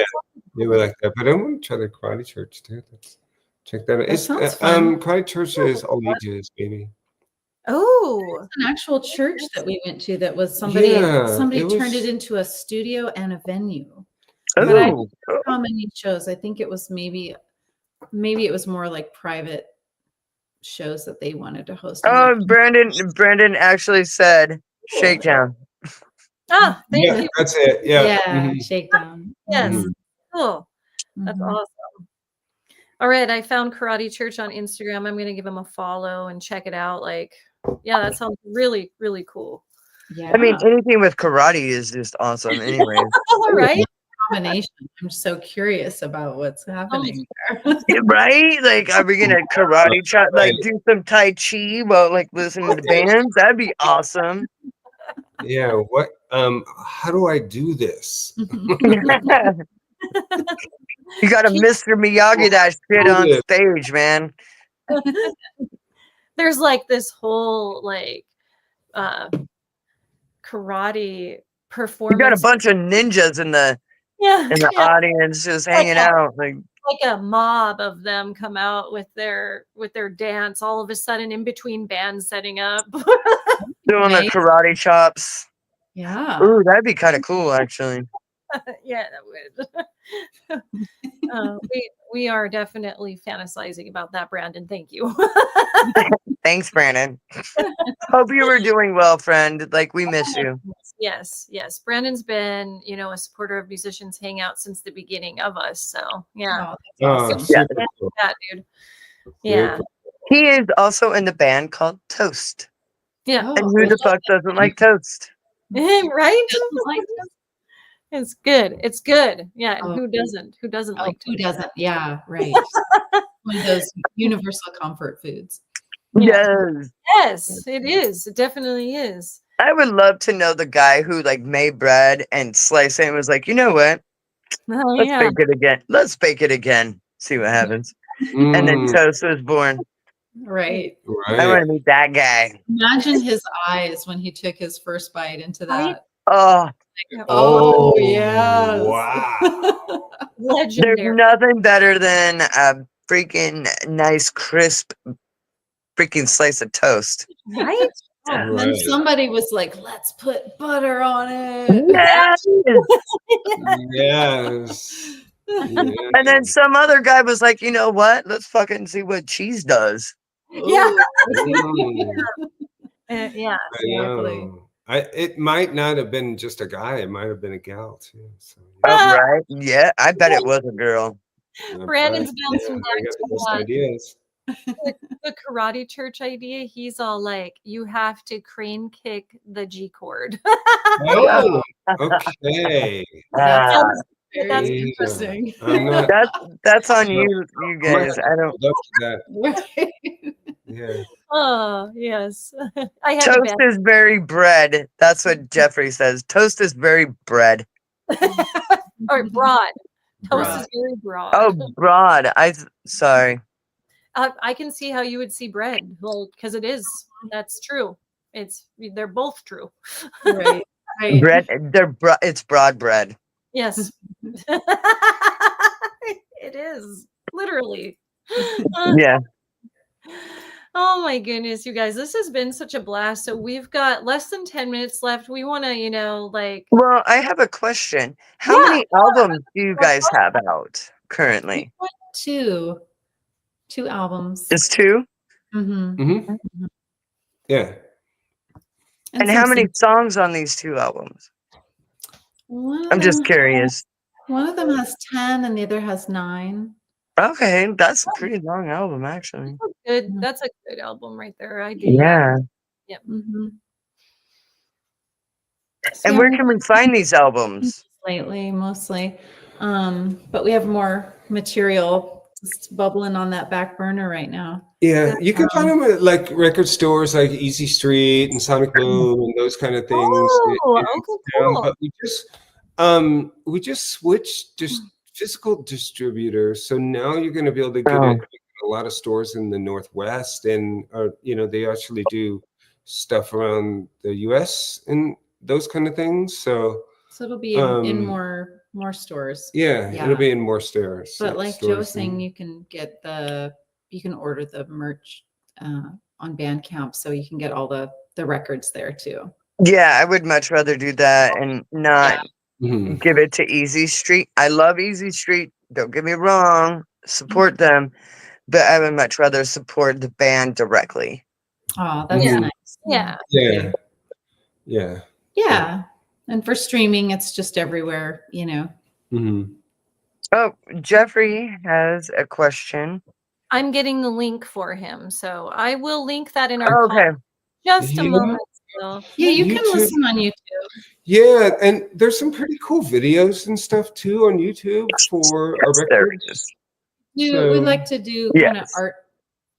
S3: Yeah, we like that. But I want to try the Karate Church too. Let's check that out. It's
S4: sounds fun.
S3: Karate Church is all ages, baby.
S2: Oh,
S4: An actual church that we went to that was somebody
S3: Yeah,
S4: somebody
S3: it
S4: turned
S3: was-
S4: it into a studio and a venue. But I
S1: Oh,
S4: don't know how many shows. I think it was maybe it was more like private shows that they wanted to host.
S1: oh, Brandon actually said shakedown.
S2: thank
S3: Yeah,
S2: you.
S3: that's it. Yeah. Mhm.
S4: Shakedown.
S2: Yes.
S3: Mhm.
S2: Cool. That's
S4: Mhm.
S2: awesome. All right, I found Karate Church on Instagram. I'm going to give them a follow and check it out. Like, yeah, that sounds really, really cool.
S4: Yeah.
S1: I mean, anything with karate is just awesome, anyways.
S2: All right.
S4: Combination. I'm so curious about what's happening there.
S1: Yeah, right? Like, are we gonna karate chop, like do some tai chi while like listening to bands? That'd be awesome.
S3: Yeah. What? How do I do this?
S1: You got to Mr. Miyagi that shit on stage, man.
S2: There's like this whole like karate
S1: You
S2: performance.
S1: got a bunch of ninjas in the audience just hanging out. Like
S2: a mob of them come out with their dance all of a sudden in between bands setting up.
S1: doing the karate chops.
S4: Yeah.
S1: Ooh, that'd be kind of cool, actually.
S2: Yeah, that would. We are definitely fantasizing about that, Brandon. Thank you.
S1: Thanks, Brandon. Hope you were doing well, friend. Like, we miss you.
S2: Yes. Brandon's been, a supporter of Musicians Hangout since the beginning of us. So yeah.
S4: Oh, that's awesome.
S3: Super cool.
S2: Yeah, dude. Yeah.
S1: He is also in the band called Toast.
S2: Yeah.
S4: Oh,
S1: And who the fuck doesn't like toast?
S2: Right? It's good. It's good. Yeah. And
S4: Oh.
S2: who doesn't? Who doesn't like
S4: Who
S2: toast?
S4: doesn't? Yeah, right. One of those universal comfort foods.
S1: Yes.
S2: Yes, it is. It definitely is.
S1: I would love to know the guy who like made bread and sliced it and was like, you know what?
S2: Oh,
S1: Let's
S2: yeah.
S1: bake it again. Let's bake it again. See what happens.
S3: Mm,
S1: And then Toast was born.
S4: Right.
S1: I
S3: right.
S1: want to meet that guy.
S4: Imagine his eyes when he took his first bite into
S2: Right?
S4: that.
S1: Oh,
S4: Oh, yes.
S3: Wow.
S1: there's
S2: Legendary.
S1: nothing better than a freaking nice, crisp, freaking slice of toast.
S2: Right? Oh,
S4: And then
S3: Right.
S4: somebody was like, let's put butter on it.
S1: Yes.
S3: Yes.
S1: And then some other guy was like, you know what? Let's fucking see what cheese does.
S2: Yeah.
S3: Mm,
S2: Yeah.
S3: I know. It might not have been just a guy. It might have been a gal too. So
S1: Oh, right? Yeah, I bet it was a girl.
S3: yeah,
S2: Brandon's
S3: but,
S2: bouncing
S3: yeah,
S2: back
S3: I got the
S2: to
S3: best ideas.
S2: the karate church idea. He's all like, you have to crane kick the G chord.
S3: Oh, okay.
S1: Ah,
S2: That's
S3: Yeah.
S4: interesting.
S3: I'm not.
S1: that's on
S3: I'm
S1: you
S3: I might
S1: guys.
S3: have
S1: I
S3: to
S1: don't.
S3: hold up to that.
S4: Right.
S3: Yeah.
S2: Oh, yes. I had to
S1: Toast
S2: bet.
S1: is very bread. That's what Jeffrey says. Toast is very bread.
S2: Or broad. Toast
S4: Broad.
S2: is very broad.
S1: Oh, broad. Sorry.
S2: I can see how you would see bread, like, because it is. That's true. They're both true.
S4: Right. Right.
S1: Bread. It's broad bread.
S2: Yes. It is literally.
S1: Yeah.
S2: Oh my goodness, you guys, this has been such a blast. So we've got less than 10 minutes left. We want to, like,
S1: Well, I have a question. How
S2: Yeah,
S1: many albums do you guys have out currently?
S4: Two albums.
S1: Just two?
S4: Mm-hmm.
S3: Mm-hmm. Yeah.
S1: And how many songs on these two albums? I'm just curious.
S4: One of them has 10 and the other has 9.
S1: Okay, that's a pretty long album, actually.
S2: good. That's a good album right there. I do.
S1: Yeah.
S4: Mm-hmm.
S1: And where can we find these albums?
S4: Lately, mostly. But we have more material just bubbling on that back burner right now.
S3: Yeah, you can find them at like record stores like Easy Street and Sonic Boom and those kind of things.
S2: Oh, okay, cool.
S3: But we just switched physical distributors, so now you're going to be able to get it at a lot of stores in the Northwest, and they actually do stuff around the U.S. and those kind of things. So
S4: it'll be in more stores.
S3: Yeah, it'll be in more stores.
S4: But like Joe was saying, you can order the merch on Bandcamp, so you can get all the records there too.
S1: Yeah, I would much rather do that and not give it to Easy Street. I love Easy Street. Don't get me wrong. Support them. But I would much rather support the band directly.
S4: Oh, that's nice.
S2: Yeah.
S3: Yeah. Yeah.
S4: Yeah. And for streaming, it's just everywhere,
S1: Oh, Jeffrey has a question.
S2: I'm getting the link for him, so I will link that in our call. Just a moment.
S4: Yeah, you can listen on YouTube.
S3: Yeah, and there's some pretty cool videos and stuff too on YouTube for our records.
S4: We like to do kind of art,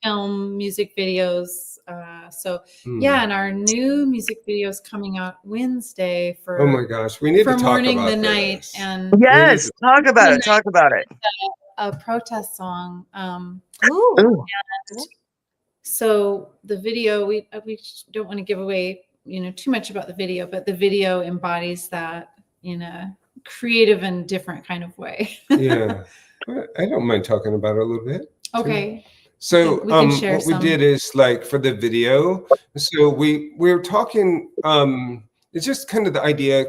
S4: film, music videos. And our new music video is coming out Wednesday for.
S3: Oh my gosh, we need to talk
S4: Morning
S3: about
S4: the
S3: this.
S4: Night and
S1: yes, talk about it. Talk about it.
S4: A protest song.
S2: Ooh.
S4: And so the video, we don't want to give away too much about the video, but the video embodies that in a creative and different kind of way.
S3: Yeah, I don't mind talking about it a little bit.
S4: Okay.
S3: Too. So what we did is like for the video. So we were talking. It's just kind of the idea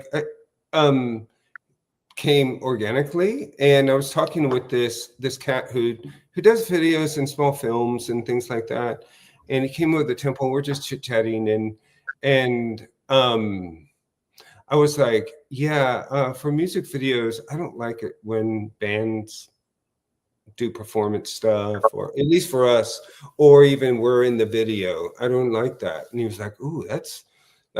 S3: came organically, and I was talking with this cat who does videos and small films and things like that, and he came with the temple. We're just chit chatting, and I was like, for music videos, I don't like it when bands do performance stuff, or at least for us, or even we're in the video. I don't like that. And he was like, ooh, that's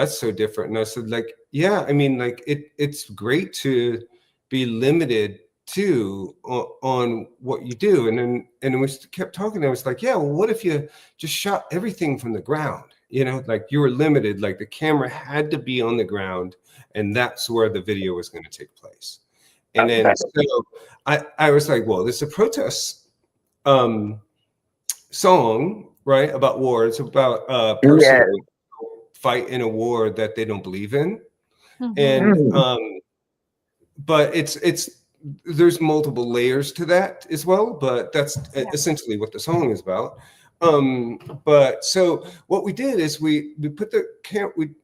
S3: so different. And I said, like, yeah, I mean, like it's great to be limited to on what you do. And then we kept talking. I was like, yeah, well, what if you just shot everything from the ground? Like you were limited, like the camera had to be on the ground, and that's where the video was going to take place. And then so I was like, well, this is a protest song, right? About war. It's about a person fight in a war that they don't believe in. And but it's there's multiple layers to that as well, but that's essentially what the song is about. But so what we did is we put the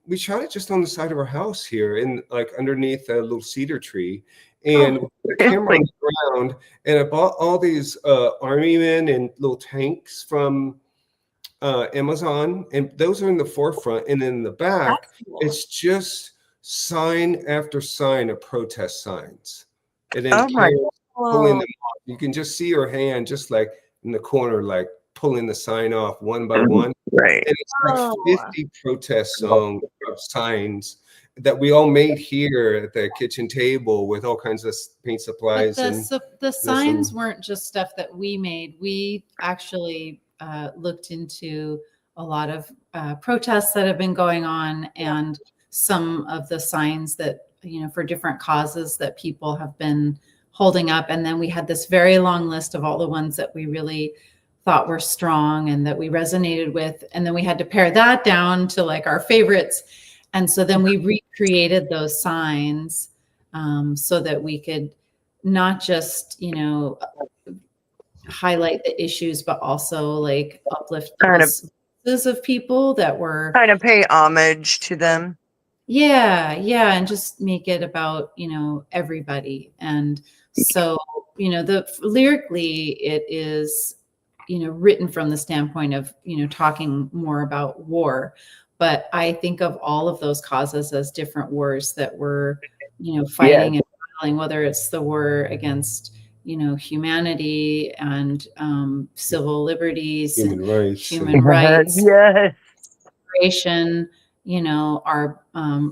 S3: we shot it just on the side of our house here in like underneath a little cedar tree, and we put the camera on the ground, and I bought all these army men and little tanks from Amazon, and those are in the forefront, and in the back it's just sign after sign of protest signs, and then pulling them off. You can just see her hand just like in the corner, like pulling the sign off one by one.
S1: Right.
S3: And it's like 50 protest song signs that we all made here at the kitchen table with all kinds of paint supplies.
S4: But the signs weren't just stuff that we made. We actually looked into a lot of protests that have been going on, and some of the signs that, you know, for different causes that people have been holding up. And then we had this very long list of all the ones that we really thought were strong and that we resonated with. And then we had to pare that down to like our favorites. And so then we recreated those signs so that we could not just, you know, highlight the issues, but also like uplift the voices of people that were
S1: kind of pay homage to them.
S4: Yeah. And just make it about, you know, everybody. And so, you know, lyrically it is, you know, written from the standpoint of, you know, talking more about war. But I think of all of those causes as different wars that we're, you know, fighting and battling, whether it's the war against, you know, humanity and civil liberties, human rights, you know, our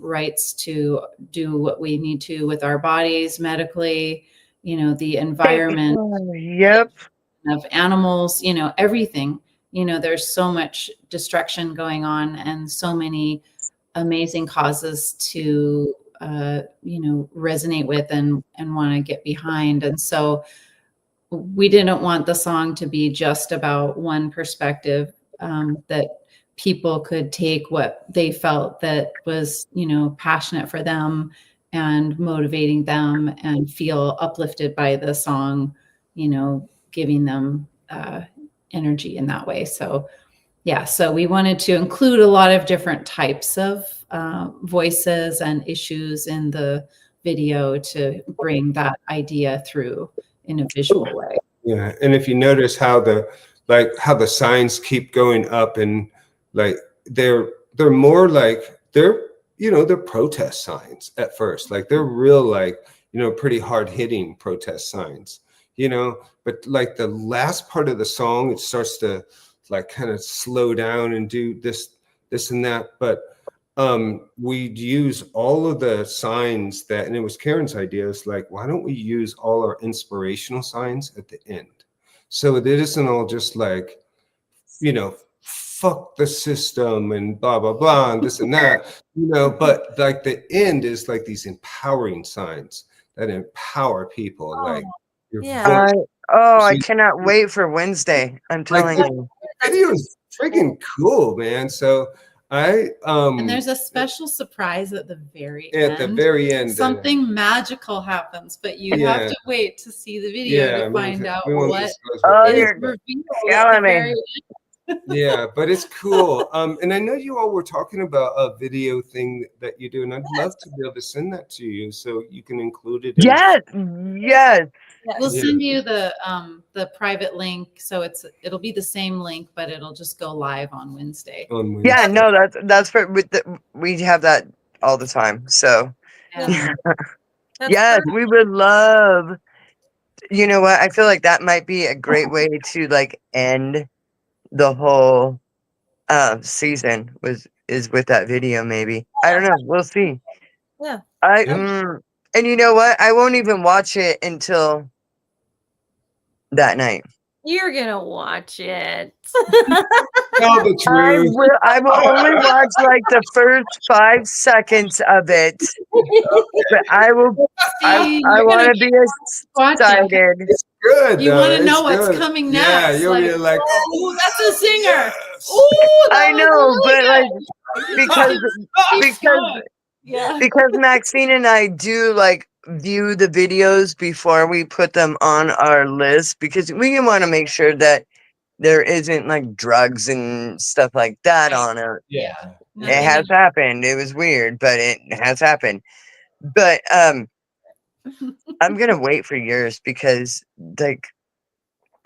S4: rights to do what we need to with our bodies medically, you know, the environment of animals, you know, everything. You know, there's so much destruction going on and so many amazing causes to you know, resonate with and want to get behind. And so we didn't want the song to be just about one perspective, that people could take what they felt that was, you know, passionate for them and motivating them and feel uplifted by the song, you know, giving them energy in that way. So yeah, so we wanted to include a lot of different types of voices and issues in the video to bring that idea through in a visual way.
S3: Yeah, and if you notice how the signs keep going up, and like they're more like they're protest signs at first, like they're real, like, you know, pretty hard hitting protest signs, you know, but like the last part of the song, it starts to like kind of slow down and do this and that. But we'd use all of the signs that, and it was Karen's idea, is like, why don't we use all our inspirational signs at the end? So it isn't all just like, you know, fuck the system and blah, blah, blah, and this and that, you know, but like the end is like these empowering signs that empower people. Like your voice.
S1: I cannot wait for Wednesday. I'm telling you.
S3: The video is freaking cool, man. So
S4: and there's a special surprise at the very end.
S3: At the very end,
S4: something magical happens, but you have to wait to see the video to find out what is revealed at the very end.
S3: Yeah, but it's cool. And I know you all were talking about a video thing that you do, and I'd love to be able to send that to you so you can include it.
S1: Yes.
S4: We'll send you the private link, so it'll be the same link, but it'll just go live on Wednesday.
S1: Yeah, no, that's for we have that all the time. So yes, we would love. You know what? I feel like that might be a great way to like end the whole season is with that video. Maybe, I don't know. We'll see.
S2: Yeah.
S1: And you know what? I won't even watch it until that night.
S2: You're gonna watch it.
S3: tell the truth.
S1: I will only watch like the first 5 seconds of it. But I
S4: See, you're
S1: want
S4: gonna
S1: to be
S4: watching.
S1: excited.
S3: It's good.
S4: You want to know
S3: It's
S4: what's
S3: good.
S4: coming
S3: Yeah,
S4: next.
S3: you'll be like,
S4: oh, that's a singer.
S3: yes.
S4: Oh, that
S1: I
S4: was
S1: know,
S4: really
S1: but like
S4: good.
S1: because
S4: Yeah.
S1: because Maxine and I do like view the videos before we put them on our list because we want to make sure that there isn't like drugs and stuff like that on it.
S3: Yeah.
S1: It has happened. It was weird, but it has happened. But I'm gonna wait for yours because like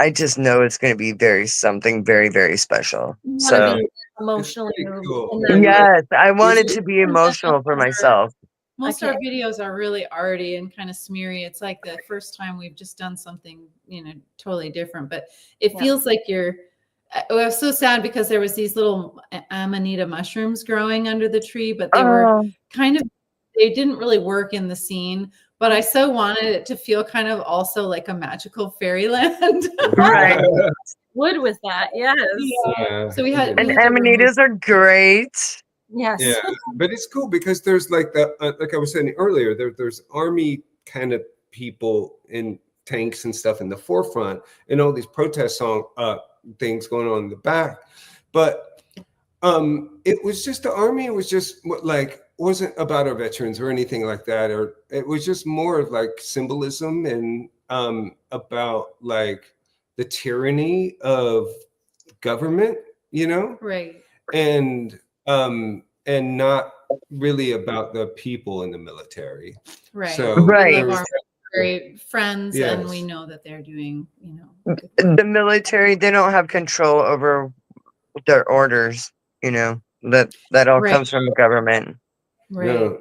S1: I just know it's gonna be something very, very special.
S2: You want to
S1: So
S2: be emotionally
S3: pretty
S2: moved.
S3: cool.
S2: in that
S1: yes, I wanted
S3: is-
S1: to be emotional for myself.
S4: Most
S2: Okay.
S4: of our videos are really arty and kind of smeary. It's like the first time we've just done something, totally different. But it
S2: Yeah.
S4: feels like you're. I was so sad because there was these little amanita mushrooms growing under the tree, but they were kind of. They didn't really work in the scene. But I so wanted it to feel kind of also like a magical fairyland.
S1: Right.
S2: Wood with that, yes.
S3: Yeah.
S4: So we had
S1: And
S4: to remove-
S1: amanitas are great.
S2: Yes.
S3: Yeah, but it's cool because there's like like I was saying earlier, there's army kind of people in tanks and stuff in the forefront, and all these protest song things going on in the back. But it was just the army. It was just wasn't about our veterans or anything like that, or it was just more of like symbolism and about like the tyranny of government,
S4: Right.
S3: and not really about the people in the military.
S4: Right.
S3: So
S1: Right.
S4: We love our military friends, and we
S3: Yes.
S4: know that they're doing,
S1: The military, they don't have control over their orders, that all
S4: Right.
S1: comes from the government,
S4: right.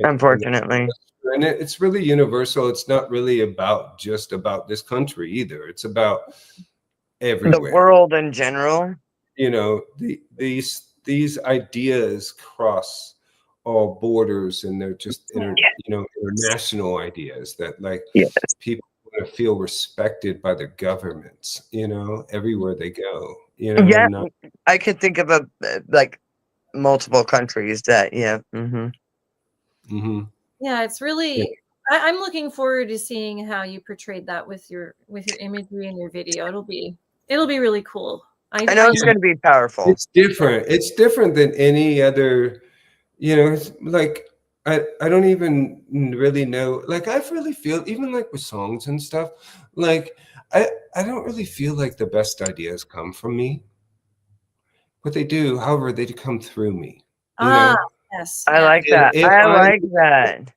S1: unfortunately.
S3: And it's really universal. It's not really just about this country either. It's about everywhere.
S1: The world in general.
S3: These ideas cross all borders, and they're just international ideas that like
S1: Yes.
S3: people want to feel respected by the governments, everywhere they go.
S1: Yeah, I could think of like multiple countries that, yeah.
S2: Yeah, it's really I'm looking forward to seeing how you portrayed that with your imagery and your video. It'll be really cool.
S1: I know it's going to be powerful.
S3: It's different. It's different than any other, it's like I don't even really know. Like I really feel, even like with songs and stuff, like I don't really feel like the best ideas come from me. But they do, however, they come through me.
S2: Yes.
S1: I like that. I like that.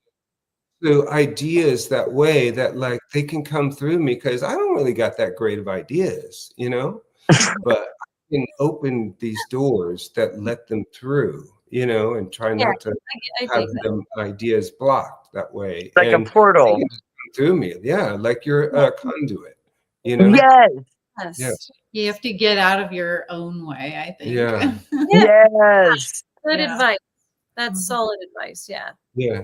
S3: So ideas that way that like they can come through me because I don't really got that great of ideas, but I can open these doors that let them through, and try not to have them ideas blocked that way.
S1: Like a portal.
S3: They can just come through me. Yeah, like you're a conduit,
S1: Yes.
S3: Yes.
S4: You have to get out of your own way, I think.
S3: Yeah.
S1: Yes.
S2: Good advice. That's solid advice. Yeah.
S3: Yeah.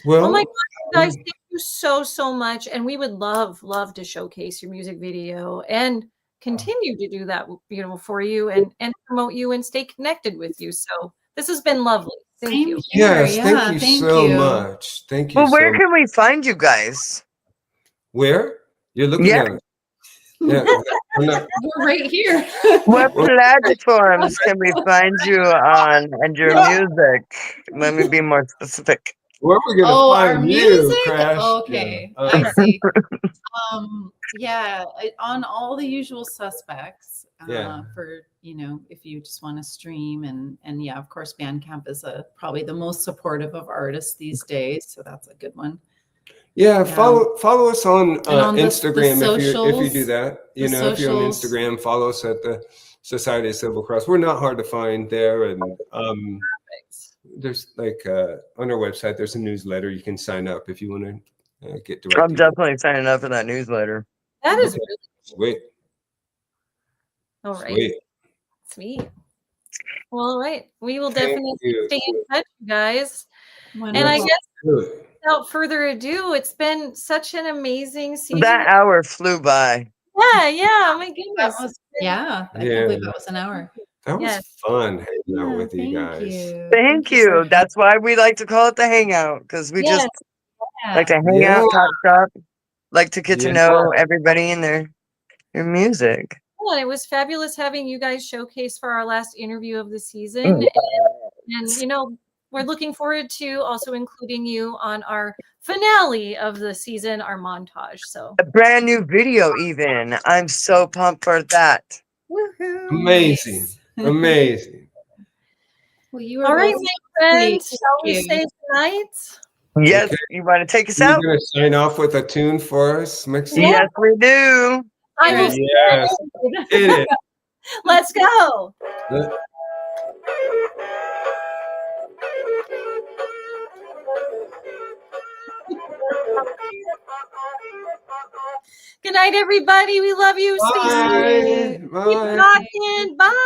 S3: Well,
S2: oh my God, guys, thank you so much. And we would love to showcase your music video and continue to do that for you and promote you and stay connected with you. So this has been lovely. Thank you.
S3: Yes, thank you so much. Thank you.
S1: Well, where can we find you guys?
S3: Where? You're looking at us. Yeah,
S4: we're right here.
S1: What platforms can we find you on and your music? Let me be more specific.
S3: Where are we gonna find you,
S4: music?
S3: Crash?
S4: Okay,
S3: Yeah.
S4: I see. On all the usual suspects. For if you just want to stream and yeah, of course, Bandcamp is probably the most supportive of artists these days, so that's a good one.
S3: Yeah, follow us on Instagram
S4: the
S3: if you do that. If you're on Instagram, follow us at the Society of Silver Cross. We're not hard to find there, and there's like on our website there's a newsletter you can sign up if you want to get direct.
S1: I'm definitely signing up for that newsletter.
S2: That is really
S3: sweet.
S2: All right. Sweet. Well, all right. We will definitely stay in touch, guys. And I guess without further ado, it's been such an amazing season.
S1: That hour flew by.
S2: Yeah, Yeah. My
S4: That
S2: goodness.
S4: was, yeah, I can't
S3: Yeah,
S4: believe that was an hour.
S3: that was
S2: Yes.
S3: fun hanging out
S4: Yeah,
S3: with you
S4: thank
S3: guys.
S4: you.
S1: Thank
S4: for
S1: you.
S4: having
S1: That's why we like to call it the Hangout, because we
S2: Yes.
S1: just like to
S2: Yeah.
S1: hang
S3: Yeah,
S1: out, talk shop, like to get to
S3: yeah.
S1: know everybody and their music.
S2: Well, it was fabulous having you guys showcase for our last interview of the season.
S1: Mm.
S2: And, you know, we're looking forward to also including you on our finale of the season, our montage. So,
S1: A brand new video, even. I'm so pumped for that.
S2: woohoo.
S3: Amazing.
S4: Nice.
S3: Amazing.
S4: Well, you are
S2: All right,
S4: both
S2: my
S4: sweet.
S2: friends,
S4: Thank
S2: shall we
S4: you.
S2: say goodnight?
S1: Yes,
S3: Okay.
S1: you want to take us
S3: You're
S1: out?
S3: gonna sign off with a tune for us, Mixie?
S2: Yeah.
S1: Yes, we do.
S2: I will.
S4: Yes.
S3: Yes. Hit it.
S2: Let's go.
S3: Let-
S2: Good night, everybody. We love you. Stay safe.
S3: Bye.
S2: Keep
S3: Bye.
S2: rocking. Bye.